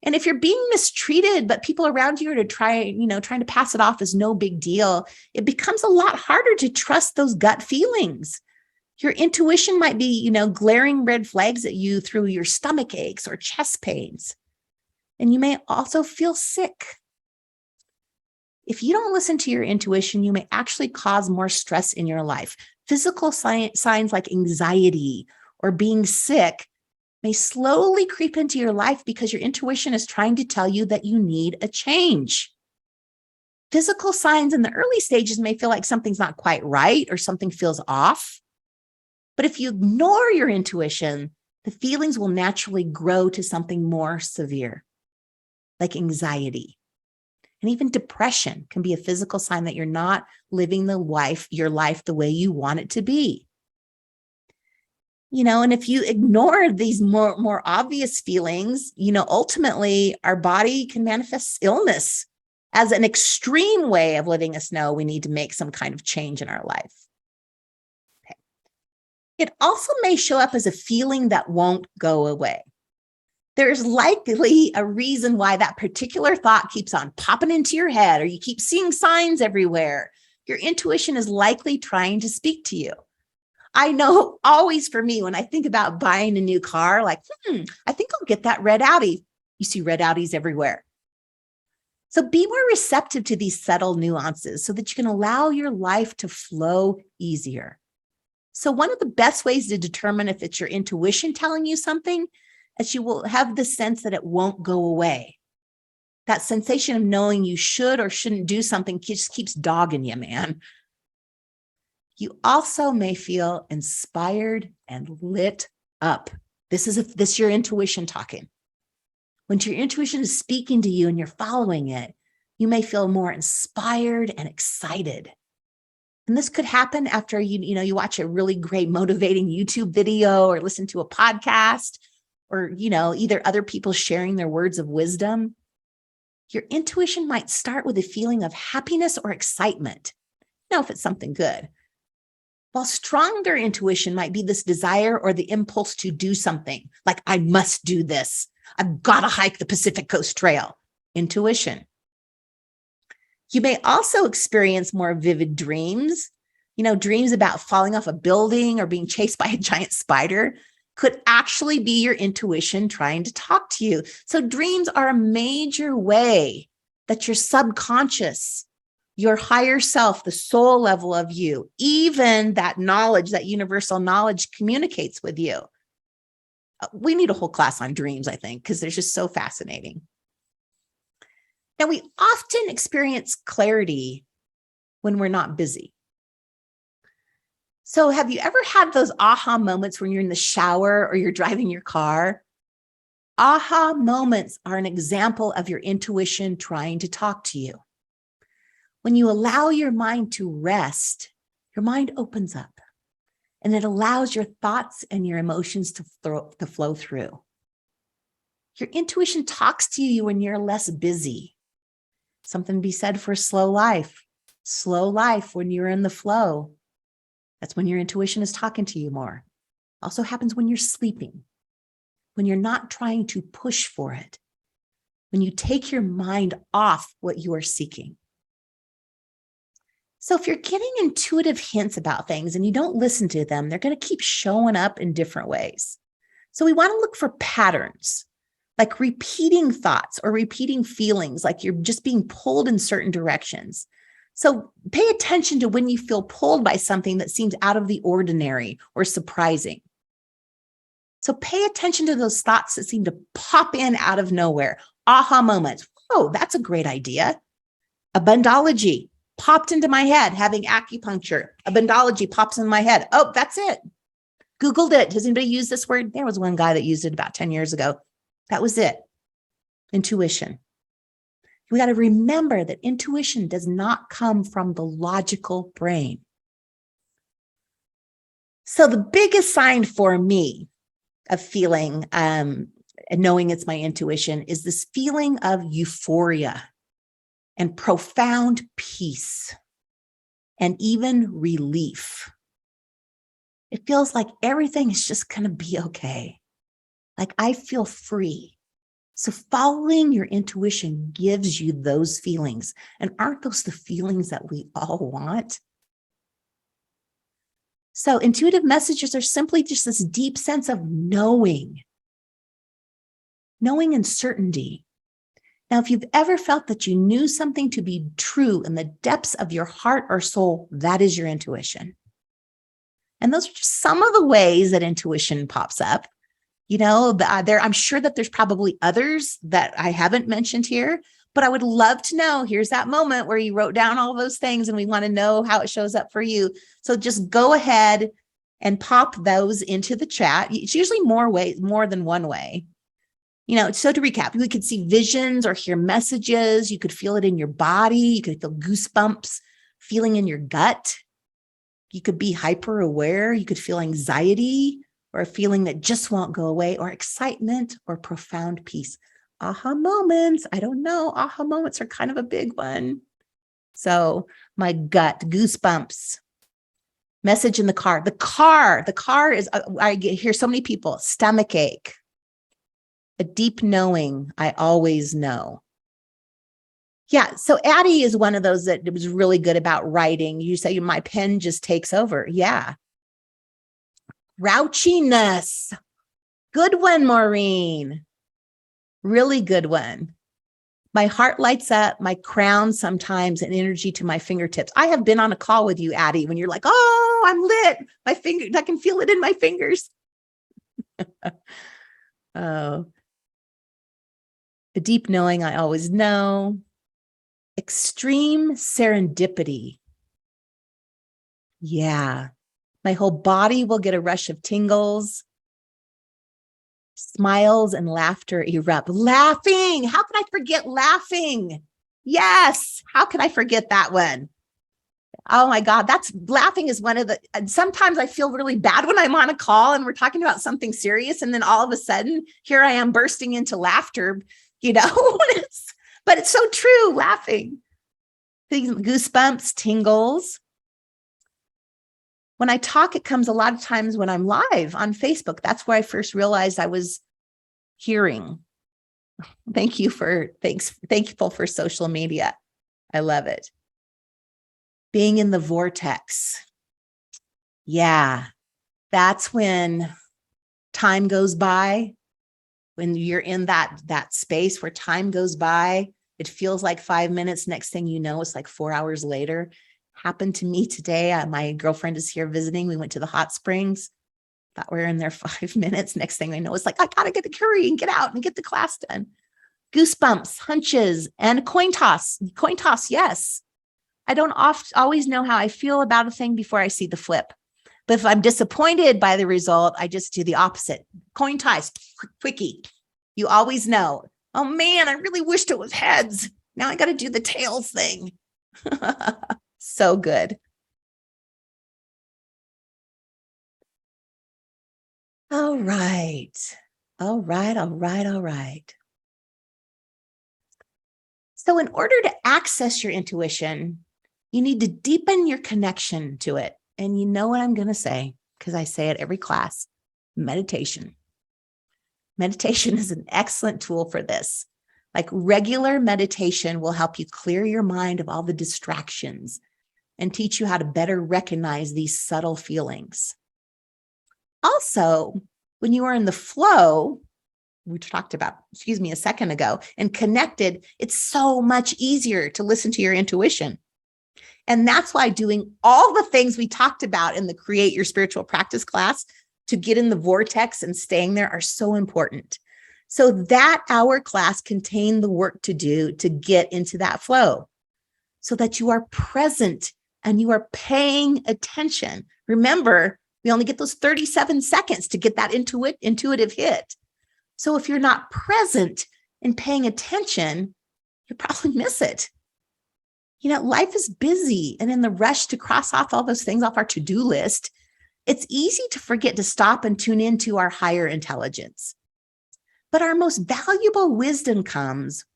And if you're being mistreated, but people around you are trying to pass it off as no big deal, it becomes a lot harder to trust those gut feelings. Your intuition might be, glaring red flags at you through your stomach aches or chest pains. And you may also feel sick. If you don't listen to your intuition, you may actually cause more stress in your life. Physical signs like anxiety or being sick may slowly creep into your life because your intuition is trying to tell you that you need a change. Physical signs in the early stages may feel like something's not quite right or something feels off. But if you ignore your intuition, the feelings will naturally grow to something more severe, like anxiety. And even depression can be a physical sign that you're not living your life the way you want it to be. And if you ignore these more obvious feelings, ultimately our body can manifest illness as an extreme way of letting us know we need to make some kind of change in our life. Okay. It also may show up as a feeling that won't go away. There's likely a reason why that particular thought keeps on popping into your head, or you keep seeing signs everywhere. Your intuition is likely trying to speak to you. I know always for me, when I think about buying a new car, like, I think I'll get that red Audi. You see red Audis everywhere. So be more receptive to these subtle nuances so that you can allow your life to flow easier. So one of the best ways to determine if it's your intuition telling you something is you will have the sense that it won't go away. That sensation of knowing you should or shouldn't do something just keeps dogging you, man. You also may feel inspired and lit up. This is your intuition talking. When your intuition is speaking to you and you're following it, you may feel more inspired and excited. And this could happen after you watch a really great motivating YouTube video or listen to a podcast or, either other people sharing their words of wisdom. Your intuition might start with a feeling of happiness or excitement, if it's something good. While stronger intuition might be this desire or the impulse to do something, like I must do this. I've got to hike the Pacific Coast Trail. Intuition. You may also experience more vivid dreams. Dreams about falling off a building or being chased by a giant spider could actually be your intuition trying to talk to you. So dreams are a major way that your subconscious, your higher self, the soul level of you, even that knowledge, that universal knowledge communicates with you. We need a whole class on dreams, I think, because they're just so fascinating. Now, we often experience clarity when we're not busy. So have you ever had those aha moments when you're in the shower or you're driving your car? Aha moments are an example of your intuition trying to talk to you. When you allow your mind to rest, your mind opens up and it allows your thoughts and your emotions to flow through. Your intuition talks to you when you're less busy. Something to be said for slow life. Slow life when you're in the flow. That's when your intuition is talking to you more. Also happens when you're sleeping, when you're not trying to push for it, when you take your mind off what you are seeking. So if you're getting intuitive hints about things and you don't listen to them, they're going to keep showing up in different ways. So we want to look for patterns, like repeating thoughts or repeating feelings, like you're just being pulled in certain directions. So pay attention to when you feel pulled by something that seems out of the ordinary or surprising. So pay attention to those thoughts that seem to pop in out of nowhere. Aha moments. Oh, that's a great idea. Abundology popped into my head, having acupuncture. Abundology pops in my head. Oh, that's it. Googled it. Does anybody use this word? There was one guy that used it about 10 years ago. That was it. Intuition. We got to remember that intuition does not come from the logical brain. So the biggest sign for me of feeling and knowing it's my intuition is this feeling of euphoria and profound peace and even relief. It feels like everything is just going to be okay. Like I feel free. So following your intuition gives you those feelings. And aren't those the feelings that we all want? So intuitive messages are simply just this deep sense of knowing and certainty. Now, if you've ever felt that you knew something to be true in the depths of your heart or soul, that is your intuition. And those are just some of the ways that intuition pops up. You know, I'm sure that there's probably others that I haven't mentioned here, but I would love to know. Here's that moment where you wrote down all those things and we want to know how it shows up for you. So just go ahead and pop those into the chat. It's usually more than one way. You know, so to recap, you could see visions or hear messages. You could feel it in your body. You could feel goosebumps, feeling in your gut. You could be hyper aware. You could feel anxiety or a feeling that just won't go away, or excitement or profound peace. Aha moments. I don't know. Aha moments are kind of a big one. So my gut, goosebumps. Message in the car. The car is, I hear so many people, stomach ache. A deep knowing, I always know. Yeah, so Addie is one of those that was really good about writing. You say, my pen just takes over. Yeah. Grouchiness. Good one, Maureen. Really good one. My heart lights up, my crown sometimes, and energy to my fingertips. I have been on a call with you, Addie, when you're like, oh, I'm lit. My finger, I can feel it in my fingers. Oh. A deep knowing, I always know. Extreme serendipity. Yeah. My whole body will get a rush of tingles. Smiles and laughter erupt. Laughing. How can I forget laughing? Yes. How can I forget that one? Oh my God. Laughing is one of the, sometimes I feel really bad when I'm on a call and we're talking about something serious. And then all of a sudden, here I am bursting into laughter, you know, but it's so true. Laughing. Goosebumps, tingles. When I talk, it comes a lot of times when I'm live on Facebook. That's where I first realized I was hearing. Thankful for social media. I love it. Being in the vortex. Yeah, that's when time goes by. When you're in that space where time goes by, it feels like 5 minutes. Next thing you know, it's like 4 hours later. Happened to me today. My girlfriend is here visiting. We went to the hot springs. Thought we were in there 5 minutes. Next thing I know, it's like, I got to get the curry and get out and get the class done. Goosebumps, hunches, and coin toss. Coin toss, yes. I don't always know how I feel about a thing before I see the flip. But if I'm disappointed by the result, I just do the opposite. Coin toss, quickie. You always know. Oh man, I really wished it was heads. Now I got to do the tails thing. So good. All right. So in order to access your intuition, you need to deepen your connection to it. And you know what I'm going to say, because I say it every class, meditation. Meditation is an excellent tool for this. Like regular meditation will help you clear your mind of all the distractions and teach you how to better recognize these subtle feelings. Also, when you are in the flow, we talked about, a second ago, and connected, it's so much easier to listen to your intuition. And that's why doing all the things we talked about in the Create Your Spiritual Practice class to get in the vortex and staying there are so important. So that hour class contained the work to do to get into that flow so that you are present and you are paying attention. Remember, we only get those 37 seconds to get that intuitive hit. So if you're not present and paying attention, you'll probably miss it. Life is busy, and in the rush to cross off all those things off our to-do list, it's easy to forget to stop and tune into our higher intelligence. But our most valuable wisdom comes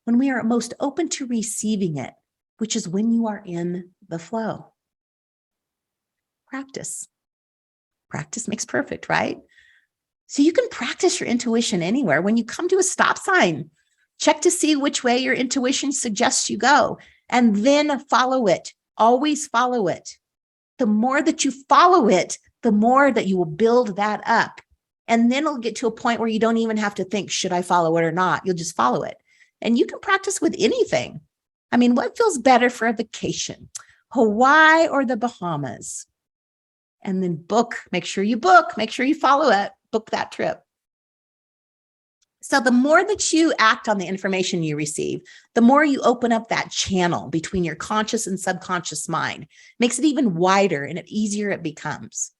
when we are most open to receiving it, which is when you are in the flow. Practice. Practice makes perfect, right? So you can practice your intuition anywhere. When you come to a stop sign, check to see which way your intuition suggests you go, and then follow it. Always follow it. The more that you follow it, the more that you will build that up. And then it'll get to a point where you don't even have to think, should I follow it or not? You'll just follow it. And you can practice with anything. What feels better for a vacation? Hawaii or the Bahamas? And then make sure you follow it, book that trip. So the more that you act on the information you receive, the more you open up that channel between your conscious and subconscious mind. Makes it even wider and easier it becomes.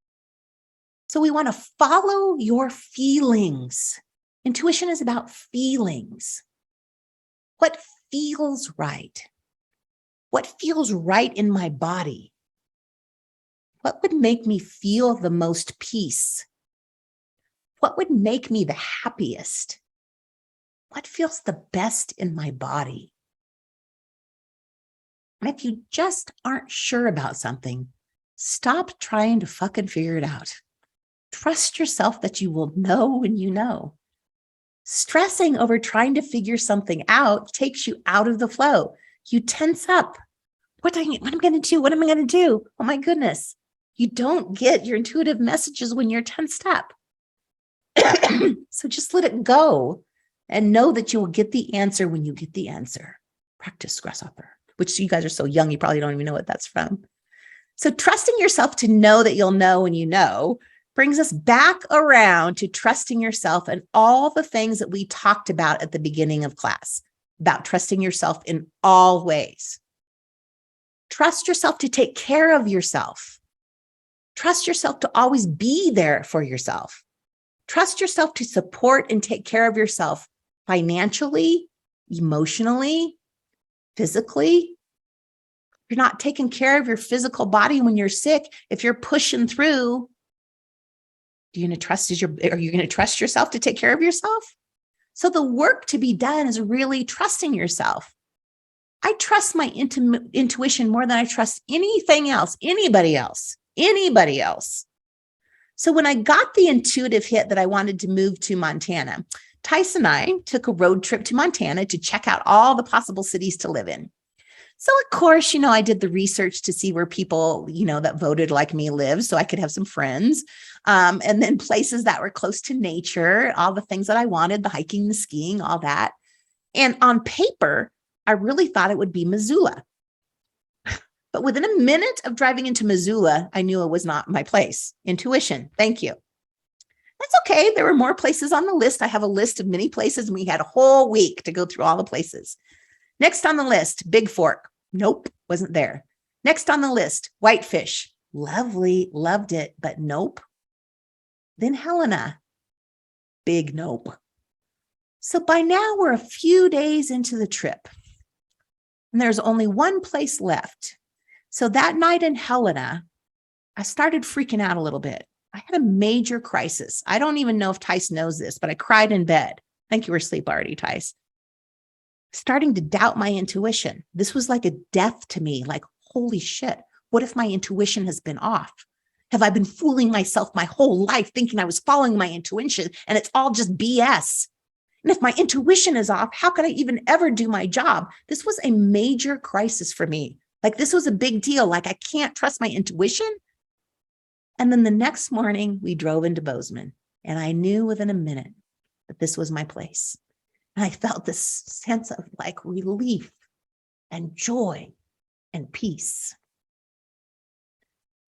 So we want to follow your feelings. Intuition is about feelings. What feels right? What feels right in my body? What would make me feel the most peace? What would make me the happiest? What feels the best in my body? And if you just aren't sure about something, stop trying to fucking figure it out. Trust yourself that you will know when you know. Stressing over trying to figure something out takes you out of the flow. You tense up. What am I going to do? What am I going to do? Oh my goodness. You don't get your intuitive messages when you're tensed up. So just let it go and know that you will get the answer when you get the answer. Practice grasshopper, which you guys are so young, you probably don't even know what that's from. So trusting yourself to know that you'll know when you know brings us back around to trusting yourself and all the things that we talked about at the beginning of class, about trusting yourself in all ways. Trust yourself to take care of yourself. Trust yourself to always be there for yourself. Trust yourself to support and take care of yourself financially, emotionally, physically. If you're not taking care of your physical body when you're sick, if you're pushing through, are you going to trust yourself to take care of yourself? So the work to be done is really trusting yourself. I trust my intuition more than I trust anything else, anybody else. So when I got the intuitive hit that I wanted to move to Montana, Tyson and I took a road trip to Montana to check out all the possible cities to live in. So of course, I did the research to see where people, that voted like me live so I could have some friends. And then places that were close to nature, all the things that I wanted, the hiking, the skiing, all that. And on paper, I really thought it would be Missoula. But within a minute of driving into Missoula, I knew it was not my place. Intuition. Thank you. That's okay. There were more places on the list. I have a list of many places, and we had a whole week to go through all the places. Next on the list, Big Fork. Nope, wasn't there. Next on the list, Whitefish. Lovely, loved it, but nope. Then Helena. Big nope. So by now we're a few days into the trip, and there's only one place left. So that night in Helena, I started freaking out a little bit. I had a major crisis. I don't even know if Tice knows this, but I cried in bed. I think you were asleep already, Tice. Starting to doubt my intuition. This was like a death to me. Like, holy shit, what if my intuition has been off? Have I been fooling myself my whole life thinking I was following my intuition and it's all just BS? And if my intuition is off, how could I even ever do my job? This was a major crisis for me. Like this was a big deal. Like I can't trust my intuition. And then the next morning we drove into Bozeman and I knew within a minute that this was my place. And I felt this sense of like relief and joy and peace.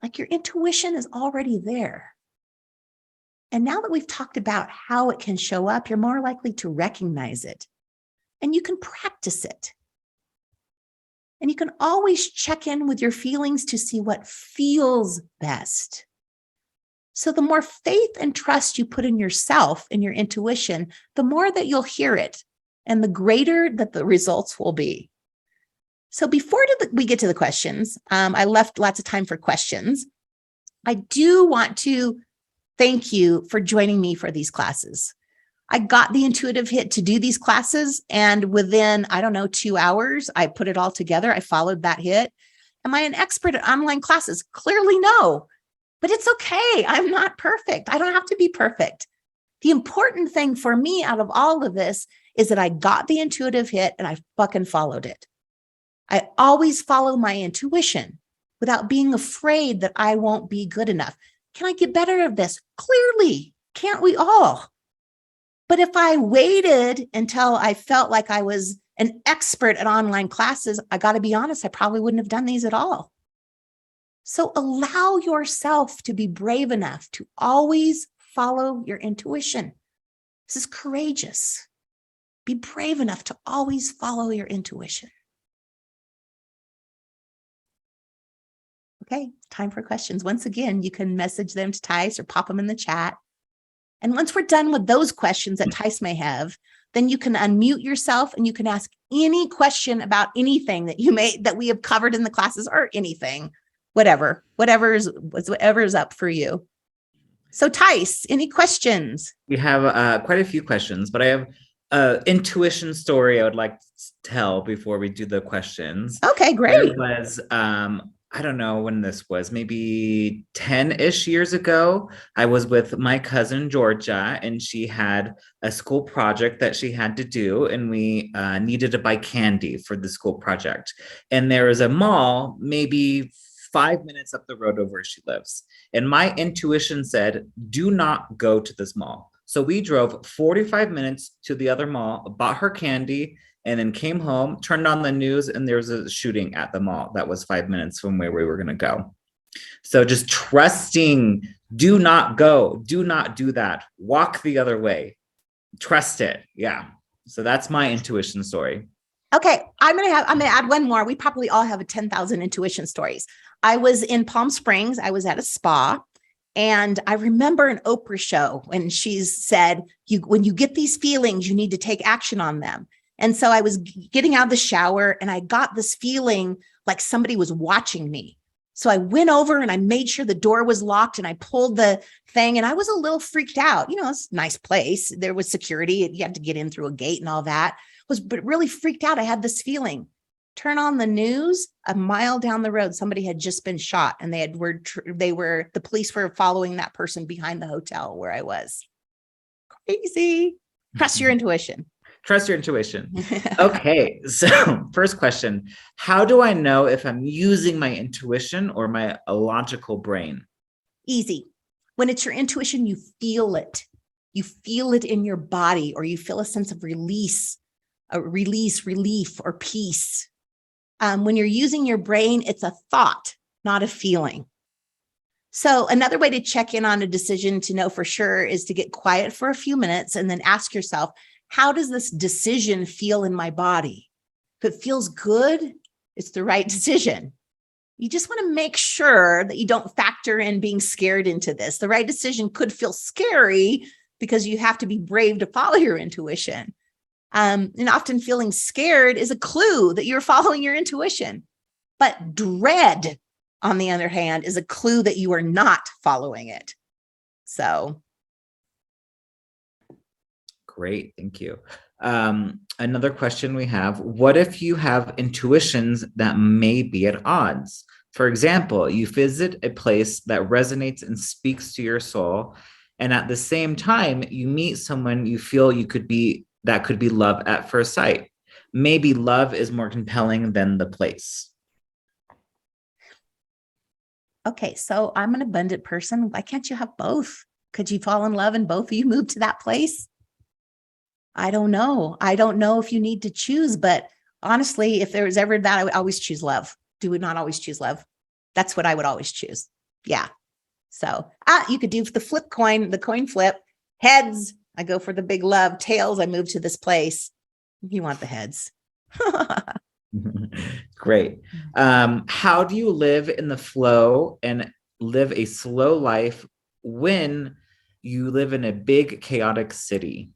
Like your intuition is already there. And now that we've talked about how it can show up, you're more likely to recognize it. And you can practice it. And you can always check in with your feelings to see what feels best. So the more faith and trust you put in yourself and your intuition, the more that you'll hear it and the greater that the results will be. So before we get to the questions, I left lots of time for questions. I do want to thank you for joining me for these classes. I got the intuitive hit to do these classes, and within, 2 hours, I put it all together. I followed that hit. Am I an expert at online classes? Clearly no, but it's okay. I'm not perfect. I don't have to be perfect. The important thing for me out of all of this is that I got the intuitive hit and I fucking followed it. I always follow my intuition without being afraid that I won't be good enough. Can I get better at this? Clearly, can't we all? But if I waited until I felt like I was an expert at online classes, I got to be honest, I probably wouldn't have done these at all. So allow yourself to be brave enough to always follow your intuition. This is courageous. Be brave enough to always follow your intuition. Okay, time for questions. Once again, you can message them to Tice or pop them in the chat. And once we're done with those questions that Tice may have, then you can unmute yourself and you can ask any question about anything that we have covered in the classes or anything, whatever's up for you. So Tice, any questions? We have quite a few questions, but I have an intuition story I would like to tell before we do the questions. Okay, great. It was, I don't know when this was, maybe 10-ish years ago. I was with my cousin, Georgia, and she had a school project that she had to do, and we needed to buy candy for the school project. And there was a mall, maybe 5 minutes up the road of where she lives. And my intuition said, do not go to this mall. So we drove 45 minutes to the other mall, bought her candy, and then came home, turned on the news, and there was a shooting at the mall that was 5 minutes from where we were going to go. So just trusting, do not go, do not do that, walk the other way, trust it. Yeah. So that's my intuition story. Okay, I'm gonna add one more. We probably all have 10,000 intuition stories. I was in Palm Springs. I was at a spa, and I remember an Oprah show when she said, when you get these feelings, you need to take action on them. And so I was getting out of the shower and I got this feeling like somebody was watching me. So I went over and I made sure the door was locked and I pulled the thing, and I was a little freaked out. It's a nice place. There was security. You had to get in through a gate and all that. But really freaked out. I had this feeling. Turn on the news, a mile down the road, somebody had just been shot, and the police were following that person behind the hotel where I was. Crazy. Trust your intuition. Trust your intuition. Okay, so first question, how do I know if I'm using my intuition or my logical brain? Easy. When it's your intuition, you feel it. You feel it in your body, or you feel a sense of relief, or peace. When you're using your brain, it's a thought, not a feeling. So another way to check in on a decision to know for sure is to get quiet for a few minutes and then ask yourself, how does this decision feel in my body? If it feels good, it's the right decision. You just want to make sure that you don't factor in being scared into this. The right decision could feel scary because you have to be brave to follow your intuition. And often feeling scared is a clue that you're following your intuition. But dread, on the other hand, is a clue that you are not following it. So. Great. Thank you. Another question we have, what if you have intuitions that may be at odds? For example, you visit a place that resonates and speaks to your soul, and at the same time, you meet someone you feel could be love at first sight. Maybe love is more compelling than the place. Okay, so I'm an abundant person. Why can't you have both? Could you fall in love and both of you move to that place? I don't know. I don't know if you need to choose, but honestly, if there was ever that, I would always choose love. Do we not always choose love? That's what I would always choose. Yeah. So you could do the flip coin, the coin flip. Heads, I go for the big love. Tails, I move to this place. You want the heads. Great. How do you live in the flow and live a slow life when you live in a big, chaotic city?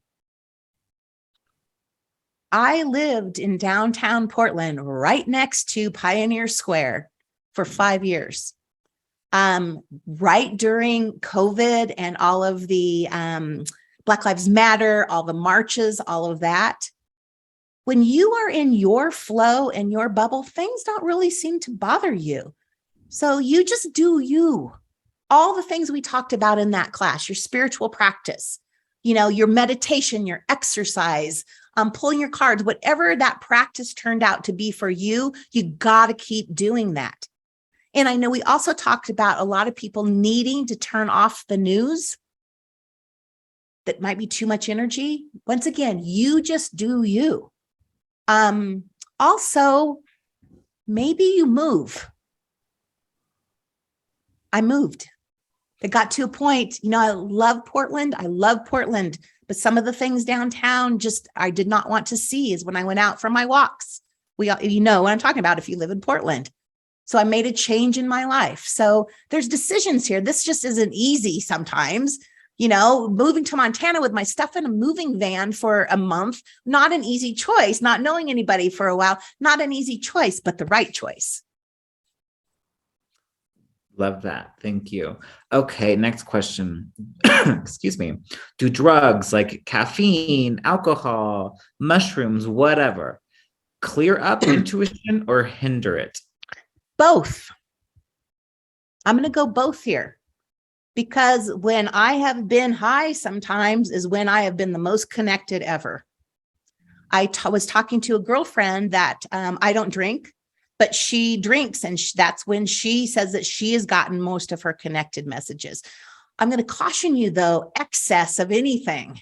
I lived in downtown Portland, right next to Pioneer Square for 5 years. Right during COVID and all of the Black Lives Matter, all the marches, all of that. When you are in your flow and your bubble, things don't really seem to bother you. So you just do you. All the things we talked about in that class, your spiritual practice, your meditation, your exercise, pulling your cards, whatever that practice turned out to be for you, you got to keep doing that. And I know we also talked about a lot of people needing to turn off the news. That might be too much energy. Once again, you just do you. Also, maybe you move. I moved. It got to a point, I love Portland. But some of the things downtown I did not want to see is when I went out for my walks. You know what I'm talking about if you live in Portland. So I made a change in my life. So there's decisions here. This just isn't easy sometimes. Moving to Montana with my stuff in a moving van for a month, not an easy choice. Not knowing anybody for a while, not an easy choice, but the right choice. Love that. Thank you. Okay, next question. Excuse me. Do drugs like caffeine, alcohol, mushrooms, whatever, clear up intuition or hinder it? Both. I'm going to go both here. Because when I have been high sometimes is when I have been the most connected ever. I was talking to a girlfriend that I don't drink, but she drinks. And that's when she says that she has gotten most of her connected messages. I'm going to caution you, though, excess of anything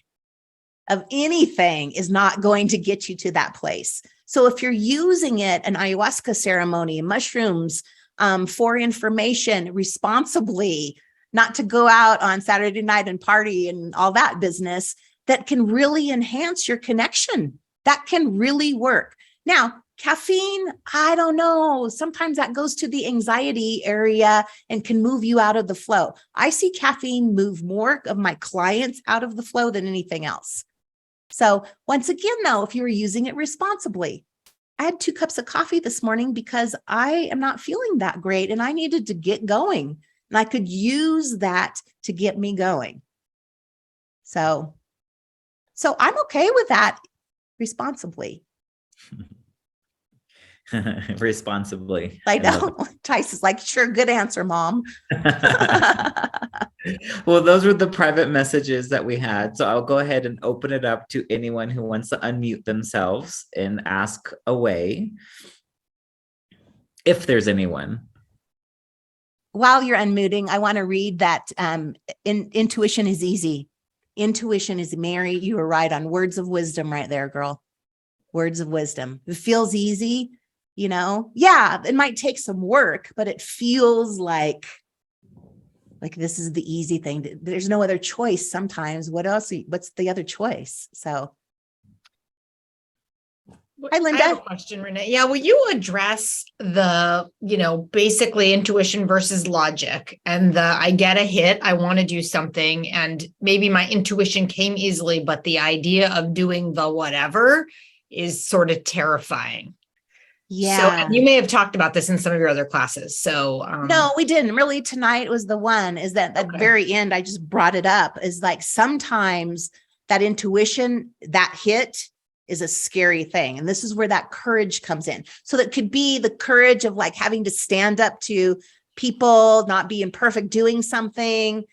is not going to get you to that place. So if you're using it, an ayahuasca ceremony, mushrooms for information responsibly, not to go out on Saturday night and party and all that business, that can really enhance your connection. That can really work. Now, caffeine, I don't know. Sometimes that goes to the anxiety area and can move you out of the flow. I see caffeine move more of my clients out of the flow than anything else. So once again, though, if you were using it responsibly, I had 2 cups of coffee this morning because I am not feeling that great and I needed to get going. And I could use that to get me going. So I'm okay with that responsibly. Responsibly. I know. Tice is like, sure, good answer, Mom. Well, those were the private messages that we had. So I'll go ahead and open it up to anyone who wants to unmute themselves and ask away. If there's anyone. While you're unmuting, I want to read that intuition is easy. Intuition is Mary. You were right on words of wisdom right there, girl. Words of wisdom. It feels easy, Yeah, it might take some work, but it feels like this is the easy thing. There's no other choice sometimes. What's the other choice? So. Hi, Linda. I have a question, Renee. Yeah, will you address the, basically intuition versus logic and I get a hit, I want to do something, and maybe my intuition came easily, but the idea of doing the whatever is sort of terrifying. Yeah. So, and you may have talked about this in some of your other classes. So, no, we didn't. Really, tonight was the one, is that at the very end, I just brought it up, is like sometimes that intuition, that hit is a scary thing. And this is where that courage comes in. So that could be the courage of like having to stand up to people, not being perfect, doing something,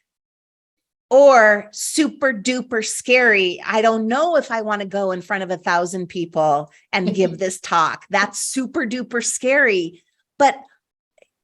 or super duper scary. I don't know if I want to go in front of 1,000 people and give this talk. That's super duper scary. But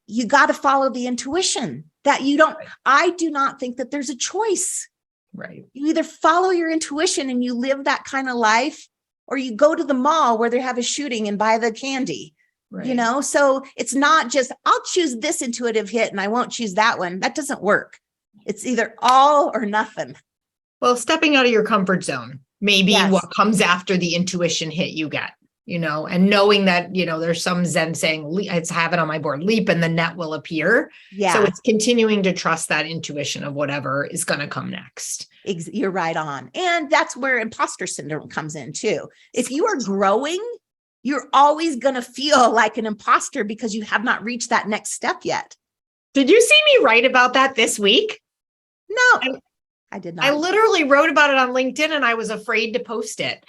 you got to follow the intuition that you don't, I do not think that there's a choice. Right. You either follow your intuition and you live that kind of life, or you go to the mall where they have a shooting and buy the candy, Right. So it's not just, I'll choose this intuitive hit and I won't choose that one. That doesn't work. It's either all or nothing. Well, stepping out of your comfort zone, maybe Yes. what comes after the intuition hit you get, and knowing that, there's some Zen saying, it's have it on my board, leap and the net will appear. Yeah. So it's continuing to trust that intuition of whatever is going to come next. You're right on. And that's where imposter syndrome comes in too. If you are growing, you're always going to feel like an imposter because you have not reached that next step yet. Did you see me write about that this week? No, I did not. I literally wrote about it on LinkedIn and I was afraid to post it.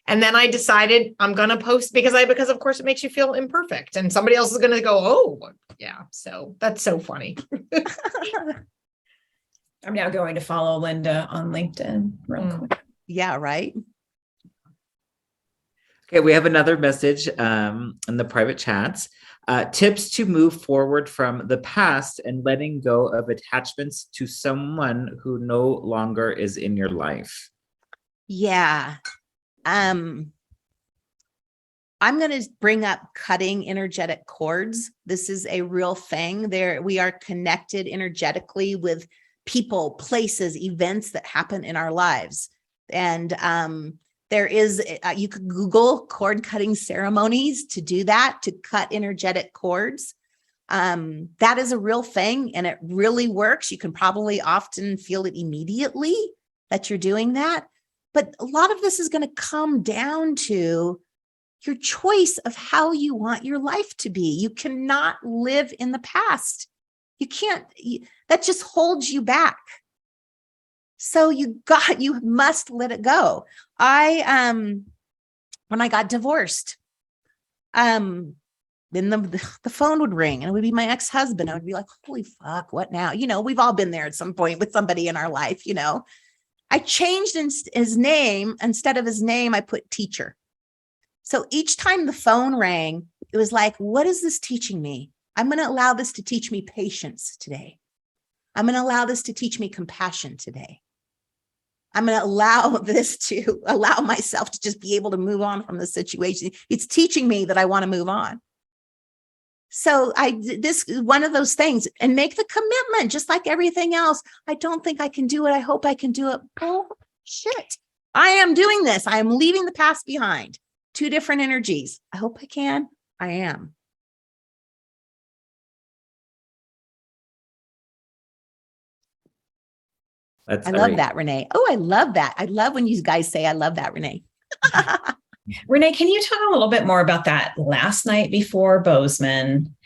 And then I decided I'm going to post because of course it makes you feel imperfect and somebody else is going to go, oh yeah. So that's so funny. I'm now going to follow Linda on LinkedIn real quick. Yeah, right. Okay, we have another message in the private chats. Tips to move forward from the past and letting go of attachments to someone who no longer is in your life. Yeah. I'm going to bring up cutting energetic cords. This is a real thing. We are connected energetically with people, places, events that happen in our lives. And there is, you could Google cord cutting ceremonies to do that, to cut energetic cords. That is a real thing and it really works. You can probably often feel it immediately that you're doing that. But a lot of this is going to come down to your choice of how you want your life to be. You cannot live in the past. You can't, that just holds you back. So you must let it go. When I got divorced, then the phone would ring and it would be my ex-husband. I would be like, holy fuck, what now? We've all been there at some point with somebody in our life, I changed his name. Instead of his name, I put teacher. So each time the phone rang, it was like, what is this teaching me? I'm going to allow this to teach me patience today. I'm going to allow this to teach me compassion today. I'm going to allow this to allow myself to just be able to move on from the situation. It's teaching me that I want to move on. So this is one of those things, and make the commitment, just like everything else. I don't think I can do it. I hope I can do it. Oh, shit. I am doing this. I am leaving the past behind. Two different energies. I hope I can. I am. I love that, Renee. Oh, I love that. I love when you guys say, I love that, Renee. Renee, can you talk a little bit more about that last night before Bozeman?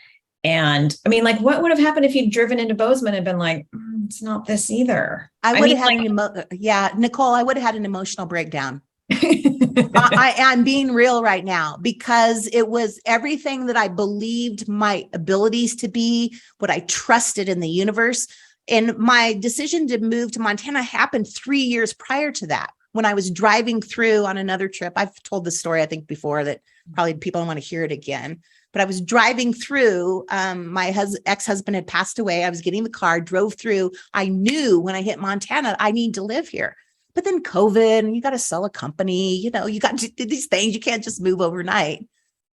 And I mean, what would have happened if you'd driven into Bozeman and been like, it's not this either? I would have had Nicole, I would have had an emotional breakdown. I am being real right now because it was everything that I believed my abilities to be, what I trusted in the universe. And my decision to move to Montana happened 3 years prior to that. When I was driving through on another trip, I've told this story, I think before, that probably people don't want to hear it again, but I was driving through, my ex-husband had passed away. I was getting the car, drove through. I knew when I hit Montana, I need to live here. But then COVID, and you got to sell a company, you got to do these things. You can't just move overnight.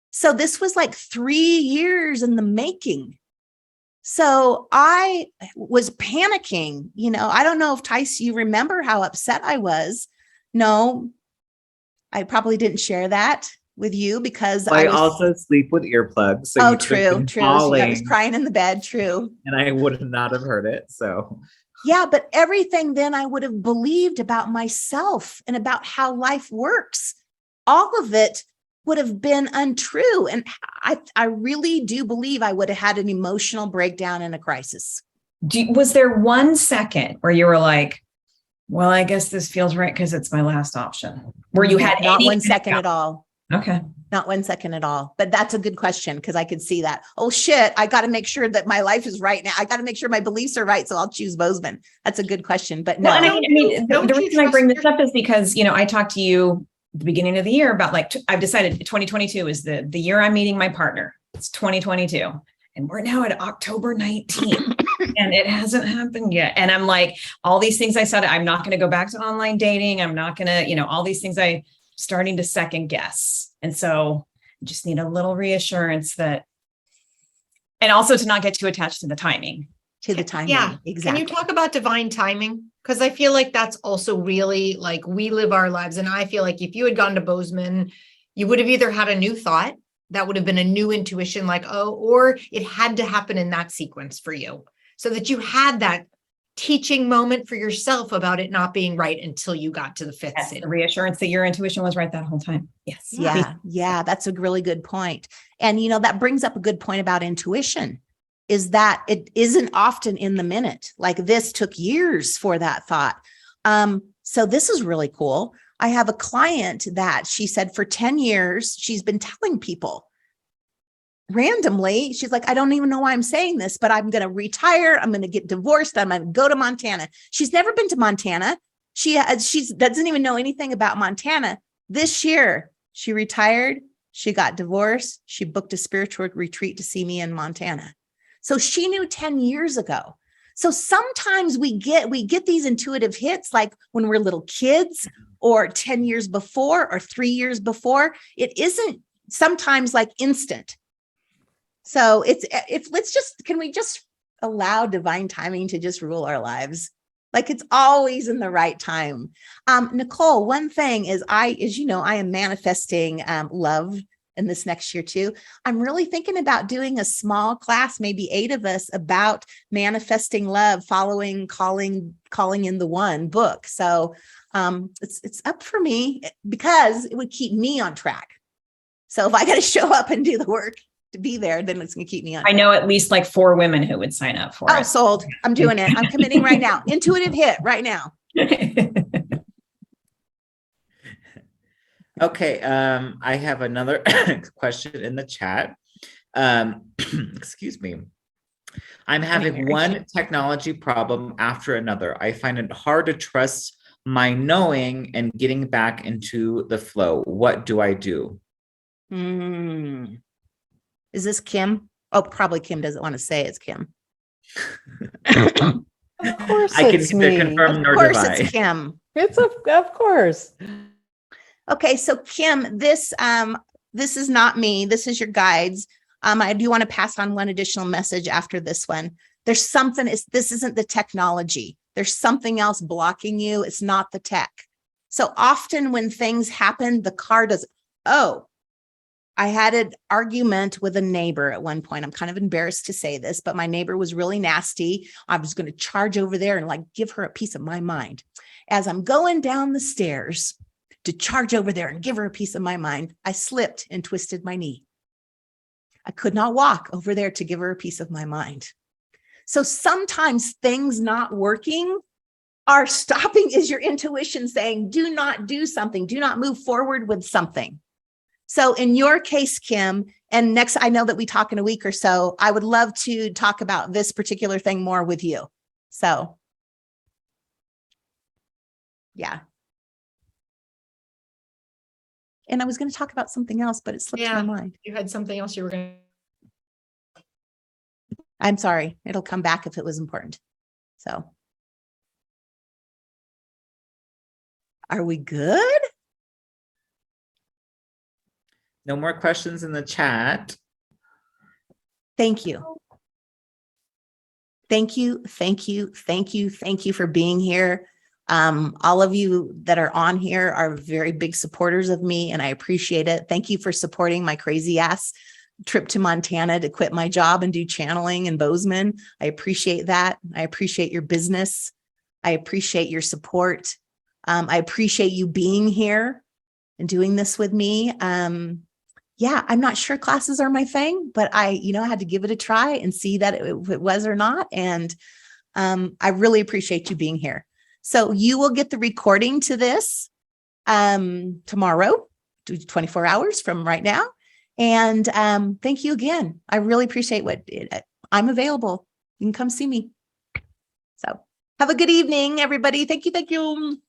So this was like 3 years in the making. So I was panicking, I don't know if Tice, you remember how upset I was. No, I probably didn't share that with you because I also sleep with earplugs. So true. So I was crying in the bed. True. And I would not have heard it. So yeah, but everything then I would have believed about myself and about how life works, all of it would have been untrue. And I really do believe I would have had an emotional breakdown and a crisis. Was there 1 second where you were like, well, I guess this feels right because it's my last option? Where you had not 1 second at all. Okay. Not 1 second at all. But that's a good question because I could see that. Oh, shit. I got to make sure that my life is right now. I got to make sure my beliefs are right. So I'll choose Bozeman. That's a good question. But no. Well, the reason I bring this up is because, I talked to you at the beginning of the year about I've decided 2022 is the year I'm meeting my partner. It's 2022. And we're now at October 19th and it hasn't happened yet. And I'm like, all these things I said, I'm not going to go back to online dating. I'm not going to, all these things I'm starting to second guess. And so I just need a little reassurance that, and also to not get too attached to the timing. Yeah, exactly. Can you talk about divine timing? Because I feel like that's also really like we live our lives. And I feel like if you had gone to Bozeman, you would have either had a new thought that would have been a new intuition, like, oh, or it had to happen in that sequence for you so that you had that teaching moment for yourself about it not being right until you got to the fifth city. The reassurance that your intuition was right that whole time. Yes. Yeah. That's a really good point. And, that brings up a good point about intuition. Is that it isn't often in the minute. Like this took years for that thought. So this is really cool. I have a client that she said for 10 years, she's been telling people randomly, she's like, I don't even know why I'm saying this, but I'm going to retire. I'm going to get divorced. I'm going to go to Montana. She's never been to Montana. She doesn't even know anything about Montana. This year, she retired. She got divorced. She booked a spiritual retreat to see me in Montana. So she knew 10 years ago. So sometimes we get these intuitive hits, like when we're little kids or 10 years before or 3 years before. It isn't sometimes like instant. So can we just allow divine timing to just rule our lives? Like it's always in the right time. Nicole, one thing is I am manifesting calling in this next year too. I'm really thinking about doing a small class, maybe 8 of us, about manifesting love, calling in the one book. So it's up for me because it would keep me on track. So if I got to show up and do the work to be there, then it's going to keep me on track. I know at least like 4 women who would sign up for it. Oh, sold. I'm doing it. I'm committing right now. Intuitive hit right now. Okay, I have another question in the chat. Excuse me. I'm having one technology problem after another. I find it hard to trust my knowing and getting back into the flow. What do I do? Is this Kim? Oh, probably Kim doesn't want to say it's Kim. Of course I can it's neither me. confirm nor Of course deny. it's Kim. Of course. Okay, so Kim, this is not me. This is your guides. I do want to pass on one additional message after this one. There's something, this isn't the technology. There's something else blocking you. It's not the tech. So often when things happen, the car does, I had an argument with a neighbor at one point. I'm kind of embarrassed to say this, but my neighbor was really nasty. I was going to charge over there and like give her a piece of my mind. As I'm going down the stairs to charge over there and give her a piece of my mind, I slipped and twisted my knee. I could not walk over there to give her a piece of my mind. So sometimes things not working are stopping is your intuition saying, do not do something, do not move forward with something. So in your case, Kim, and next, I know that we talk in a week or so, I would love to talk about this particular thing more with you. So, yeah. And I was going to talk about something else, but it slipped my mind. You had something else you were going to. I'm sorry. It'll come back if it was important. So. Are we good? No more questions in the chat. Thank you. Thank you. Thank you. Thank you. Thank you for being here. All of you that are on here are very big supporters of me, and I appreciate it. Thank you for supporting my crazy ass trip to Montana to quit my job and do channeling in Bozeman. I appreciate that. I appreciate your business. I appreciate your support. I appreciate you being here and doing this with me. Yeah, I'm not sure classes are my thing, but I had to give it a try and see that if it was or not. And I really appreciate you being here. So you will get the recording to this tomorrow, 24 hours from right now. And thank you again. I really appreciate I'm available. You can come see me. So have a good evening, everybody. Thank you. Thank you.